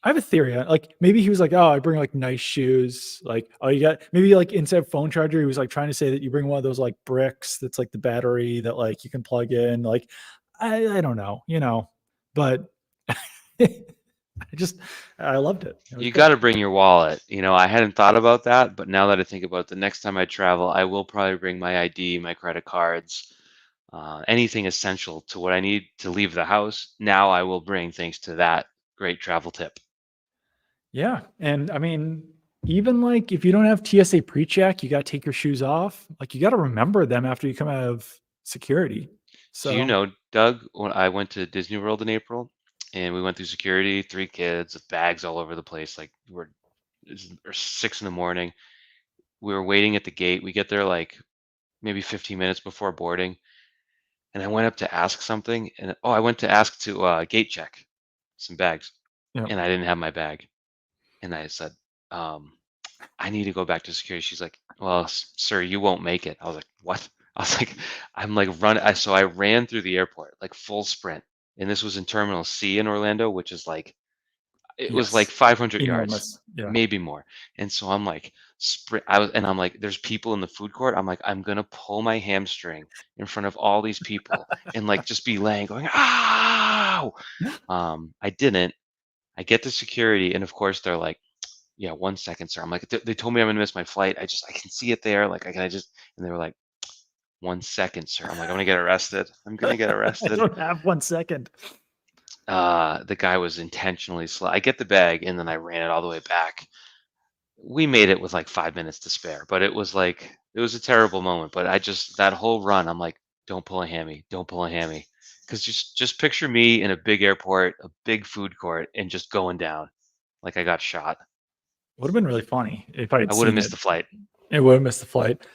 I have a theory. Like maybe he was like, "Oh, I bring like nice shoes." Like, oh, you got maybe like instead of phone charger, he was like trying to say that you bring one of those like bricks that's like the battery that like you can plug in. Like, I don't know, but just I loved it. It was You good. got to bring your wallet. I hadn't thought about that, but now that I think about it, the next time I travel, I will probably bring my ID, my credit cards, anything essential to what I need to leave the house. Now I will bring thanks to that great travel tip. Yeah, and I mean, even like if you don't have TSA pre-check, you got to take your shoes off. Like you got to remember them after you come out of security. Do you So know, Doug, when I went to Disney World in April and we went through security, 3 kids with bags all over the place, like or 6 in the morning. We were waiting at the gate. We get there like maybe 15 minutes before boarding. And I went up to ask something and I went to ask to gate check some bags yeah, and I didn't have my bag. And I said, um, I need to go back to security. She's like, well, sir, you won't make it. I was like, what? I was like, I'm like so I ran through the airport, like full sprint. And this was in Terminal C in Orlando, which is like, it was like yes, 500 yards, enormous. Yeah. maybe more. And so I'm like, and I'm like, there's people in the food court. I'm like, I'm going to pull my hamstring in front of all these people and like just be laying going, ow. I didn't. I get to security. And of course, they're like, yeah, 1 second, sir. I'm like, they told me I'm gonna miss my flight. I can see it there. Like, and they were like, 1 second, sir. I'm like, I'm gonna get arrested. I'm gonna get I arrested. don't have 1 second. The guy was intentionally slow. I get the bag and then I ran it all the way back. We made it with like 5 minutes to spare, but it was a terrible moment. But that whole run, I'm like, don't pull a hammy, don't pull a hammy. Because just picture me in a big airport, a big food court, and just going down like I got shot. Would have been really funny if I had I would have seen missed it. the flight. It would have missed the flight.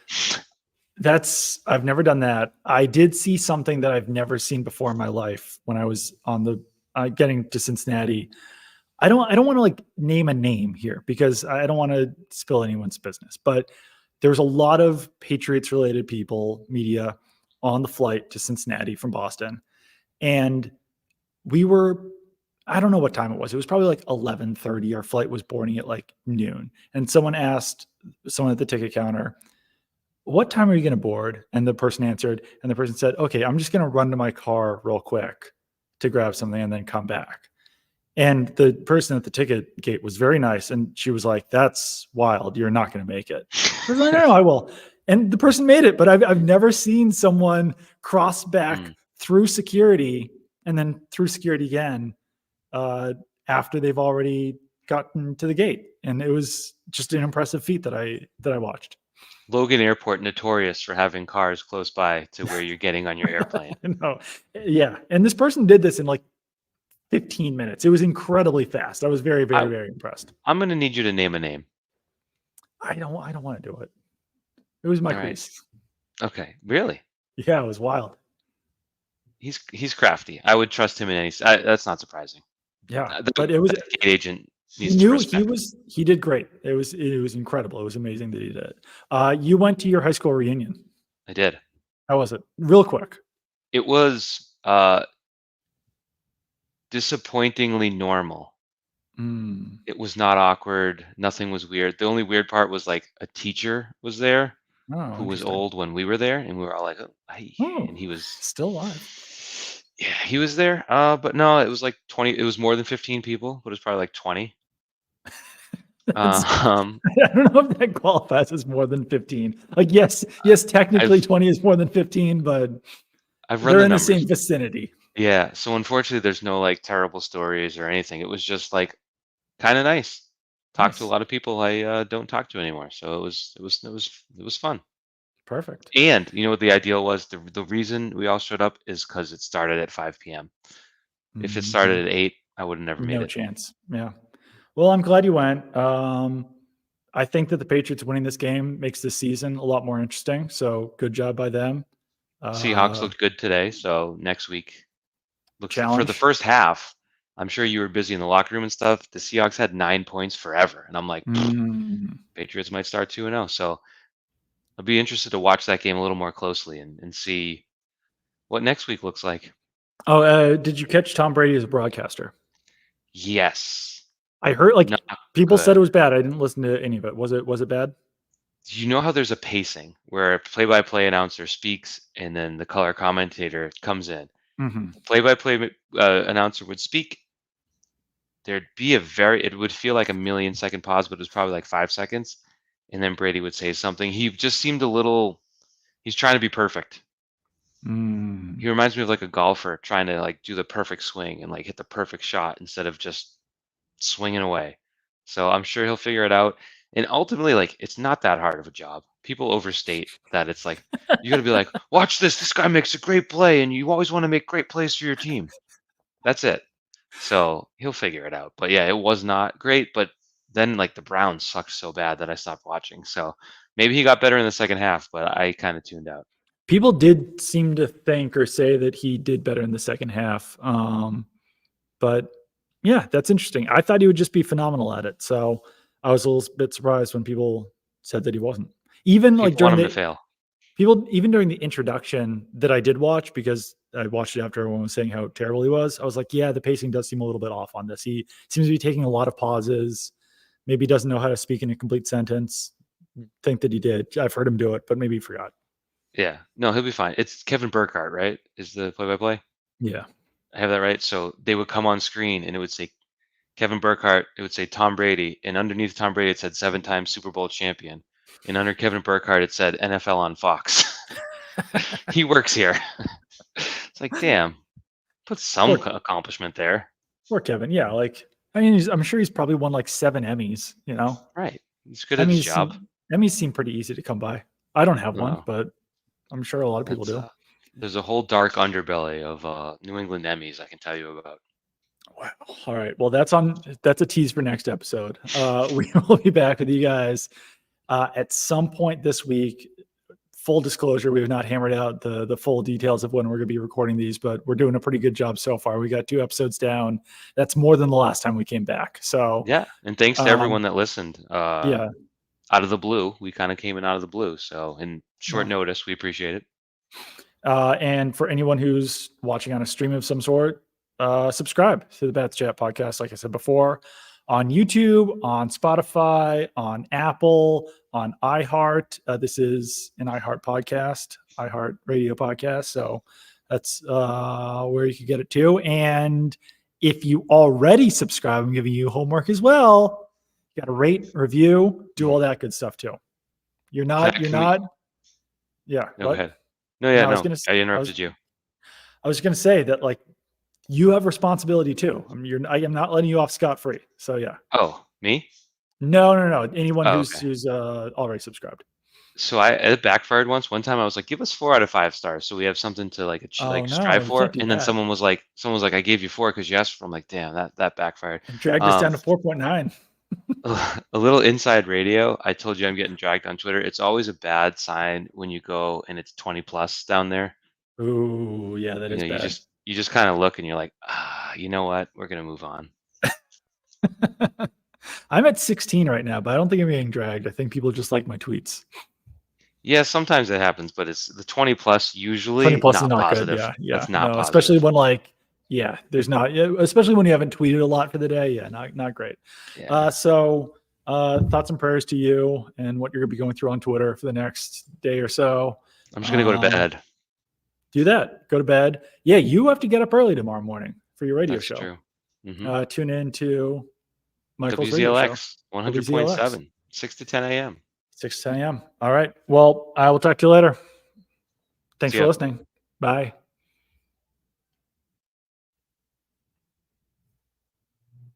I've never done that. I did see something that I've never seen before in my life when I was on the getting to Cincinnati. I don't want to like name a name here because I don't want to spill anyone's business, but there was a lot of Patriots related people, media on the flight to Cincinnati from Boston. And we were, I don't know what time it was. It was probably like 11:30. Our flight was boarding at like noon. And someone asked someone at the ticket counter, "What time are you going to board?" And the person answered, and the person said, "Okay, I'm just going to run to my car real quick to grab something and then come back." And the person at the ticket gate was very nice. And she was like, "That's wild. You're not going to make it." I was like, "No, I will." And the person made it, but I've never seen someone cross back through security and then through security again uh, after they've already gotten to the gate. And it was just an impressive feat that I watched. Logan Airport notorious for having cars close by to where you're getting on your airplane. No, yeah. And this person did this in like 15 minutes. It was incredibly fast. I was very, very, very impressed. I'm going to need you to name a name. I don't want to do it. It was Mike Reese. Okay, really? Yeah, it was wild. He's crafty. I would trust him in any. That's not surprising. Yeah, but it was gate agent. He knew he did great. It was incredible. It was amazing that he did it. You went to your high school reunion. I did. How was it? Real quick. It was disappointingly normal. It was not awkward. Nothing was weird. The only weird part was like a teacher was there who was old when we were there, and we were all like, "Oh, hey," and he was still alive. Yeah, he was there. But no, it was like 20. It was more than 15 people, but it was probably like 20. I don't know if that qualifies as more than 15. Like, yes, technically 20 is more than 15, but they're in the same vicinity. Yeah. So unfortunately, there's no like terrible stories or anything. It was just like kind of nice. Talked to a lot of people I don't talk to anymore. So it was fun. Perfect. And you know what the ideal was? The reason we all showed up is because it started at 5 p.m. If it started at 8, I would have never made it. No chance. Yeah. Well, I'm glad you went. I think that the Patriots winning this game makes this season a lot more interesting. So good job by them. Seahawks looked good today. So next week, challenge. For the first half, I'm sure you were busy in the locker room and stuff. The Seahawks had 9 points forever. And I'm like, Patriots might start 2-0. So I'll be interested to watch that game a little more closely and see what next week looks like. Oh, did you catch Tom Brady as a broadcaster? Yes. I heard people said it was bad. I didn't listen to any of it. Was it bad? Do you know how there's a pacing where a play-by-play announcer speaks and then the color commentator comes in? Mm-hmm. The play-by-play announcer would speak. There'd be it would feel like a millisecond pause, but it was probably like 5 seconds. And then Brady would say something. He just seemed he's trying to be perfect. He reminds me of like a golfer trying to like do the perfect swing and like hit the perfect shot instead of just swinging away. So I'm sure he'll figure it out. And ultimately, like, it's not that hard of a job. People overstate that. It's like, you got to be like, watch this. This guy makes a great play, and you always want to make great plays for your team. That's it. So he'll figure it out. But yeah, it was not great. But then, like, the Browns sucked so bad that I stopped watching. So maybe he got better in the second half, but I kind of tuned out. People did seem to think or say that he did better in the second half. But yeah, that's interesting. I thought he would just be phenomenal at it. So I was a little bit surprised when people said that he wasn't. Even people like during want him to fail. Even during the introduction that I did watch, because I watched it after everyone was saying how terrible he was, I was like, yeah, the pacing does seem a little bit off on this. He seems to be taking a lot of pauses. Maybe doesn't know how to speak in a complete sentence. Think that he did. I've heard him do it, but maybe he forgot. Yeah. No, he'll be fine. It's Kevin Burkhardt, right? Is the play-by-play? Yeah. I have that right. So they would come on screen and it would say Kevin Burkhardt, it would say Tom Brady, and underneath Tom Brady it said 7-time Super Bowl champion. And under Kevin Burkhardt it said NFL on Fox. He works here. It's like, damn, put some accomplishment there. Poor Kevin. Yeah, like, I mean, I'm sure he's probably won like 7 Emmys, you know? Right. He's good at his job. Emmys seem pretty easy to come by. I don't have one, but I'm sure a lot of people do. There's a whole dark underbelly of New England Emmys I can tell you about. Wow. All right. Well, that's a tease for next episode. We will be back with you guys at some point this week. Full disclosure, we have not hammered out the full details of when we're going to be recording these, but we're doing a pretty good job so far. We got 2 episodes down. That's more than the last time we came back. So Yeah, and thanks to everyone that listened. yeah. Out of the blue, we kind of came in out of the blue. So in short No. notice, we appreciate it. And for anyone who's watching on a stream of some sort, subscribe to the Bats Chat podcast, like I said before, on YouTube, on Spotify, on Apple, on iHeart. This is an iHeart podcast, iHeart radio podcast. So that's where you can get it too. And if you already subscribe, I'm giving you homework as well. You got to rate, review, do all that good stuff too. You're not. Yeah. Go what? ahead. No, yeah, No, no. I interrupted you. I was going to say that, like, you have responsibility too. I am not letting you off scot-free. So yeah. Oh, me? No. Anyone Oh, who's already subscribed. So it backfired once. One time I was like, give us 4 out of 5 stars, so we have something to like Oh no, strive you for. can't do And then that. someone was like, I gave you 4 because you asked for. I'm like, damn, that backfired. And dragged us down to 4.9. A little inside radio. I told you I'm getting dragged on Twitter. It's always a bad sign when you go and it's 20 plus down there. Ooh, yeah, that is You bad. you just kind of look and you're like, you know what? We're gonna move on. I'm at 16 right now, but I don't think I'm getting dragged. I think people just like my tweets. Yeah, sometimes it happens, but it's the 20 plus usually 20 plus is not not positive. good. Yeah. That's not positive. Especially when there's not, especially when you haven't tweeted a lot for the day. Yeah, not great. Yeah. So thoughts and prayers to you and what you're gonna be going through on Twitter for the next day or so. I'm just gonna go to bed. Do that. Go to bed. Yeah, you have to get up early tomorrow morning for your radio show. True. Mm-hmm. Tune in to Michael's radio show. WZLX 100.7, 6 to 10 a.m. 6 to 10 a.m. All right. Well, I will talk to you later. Thanks for listening. Bye.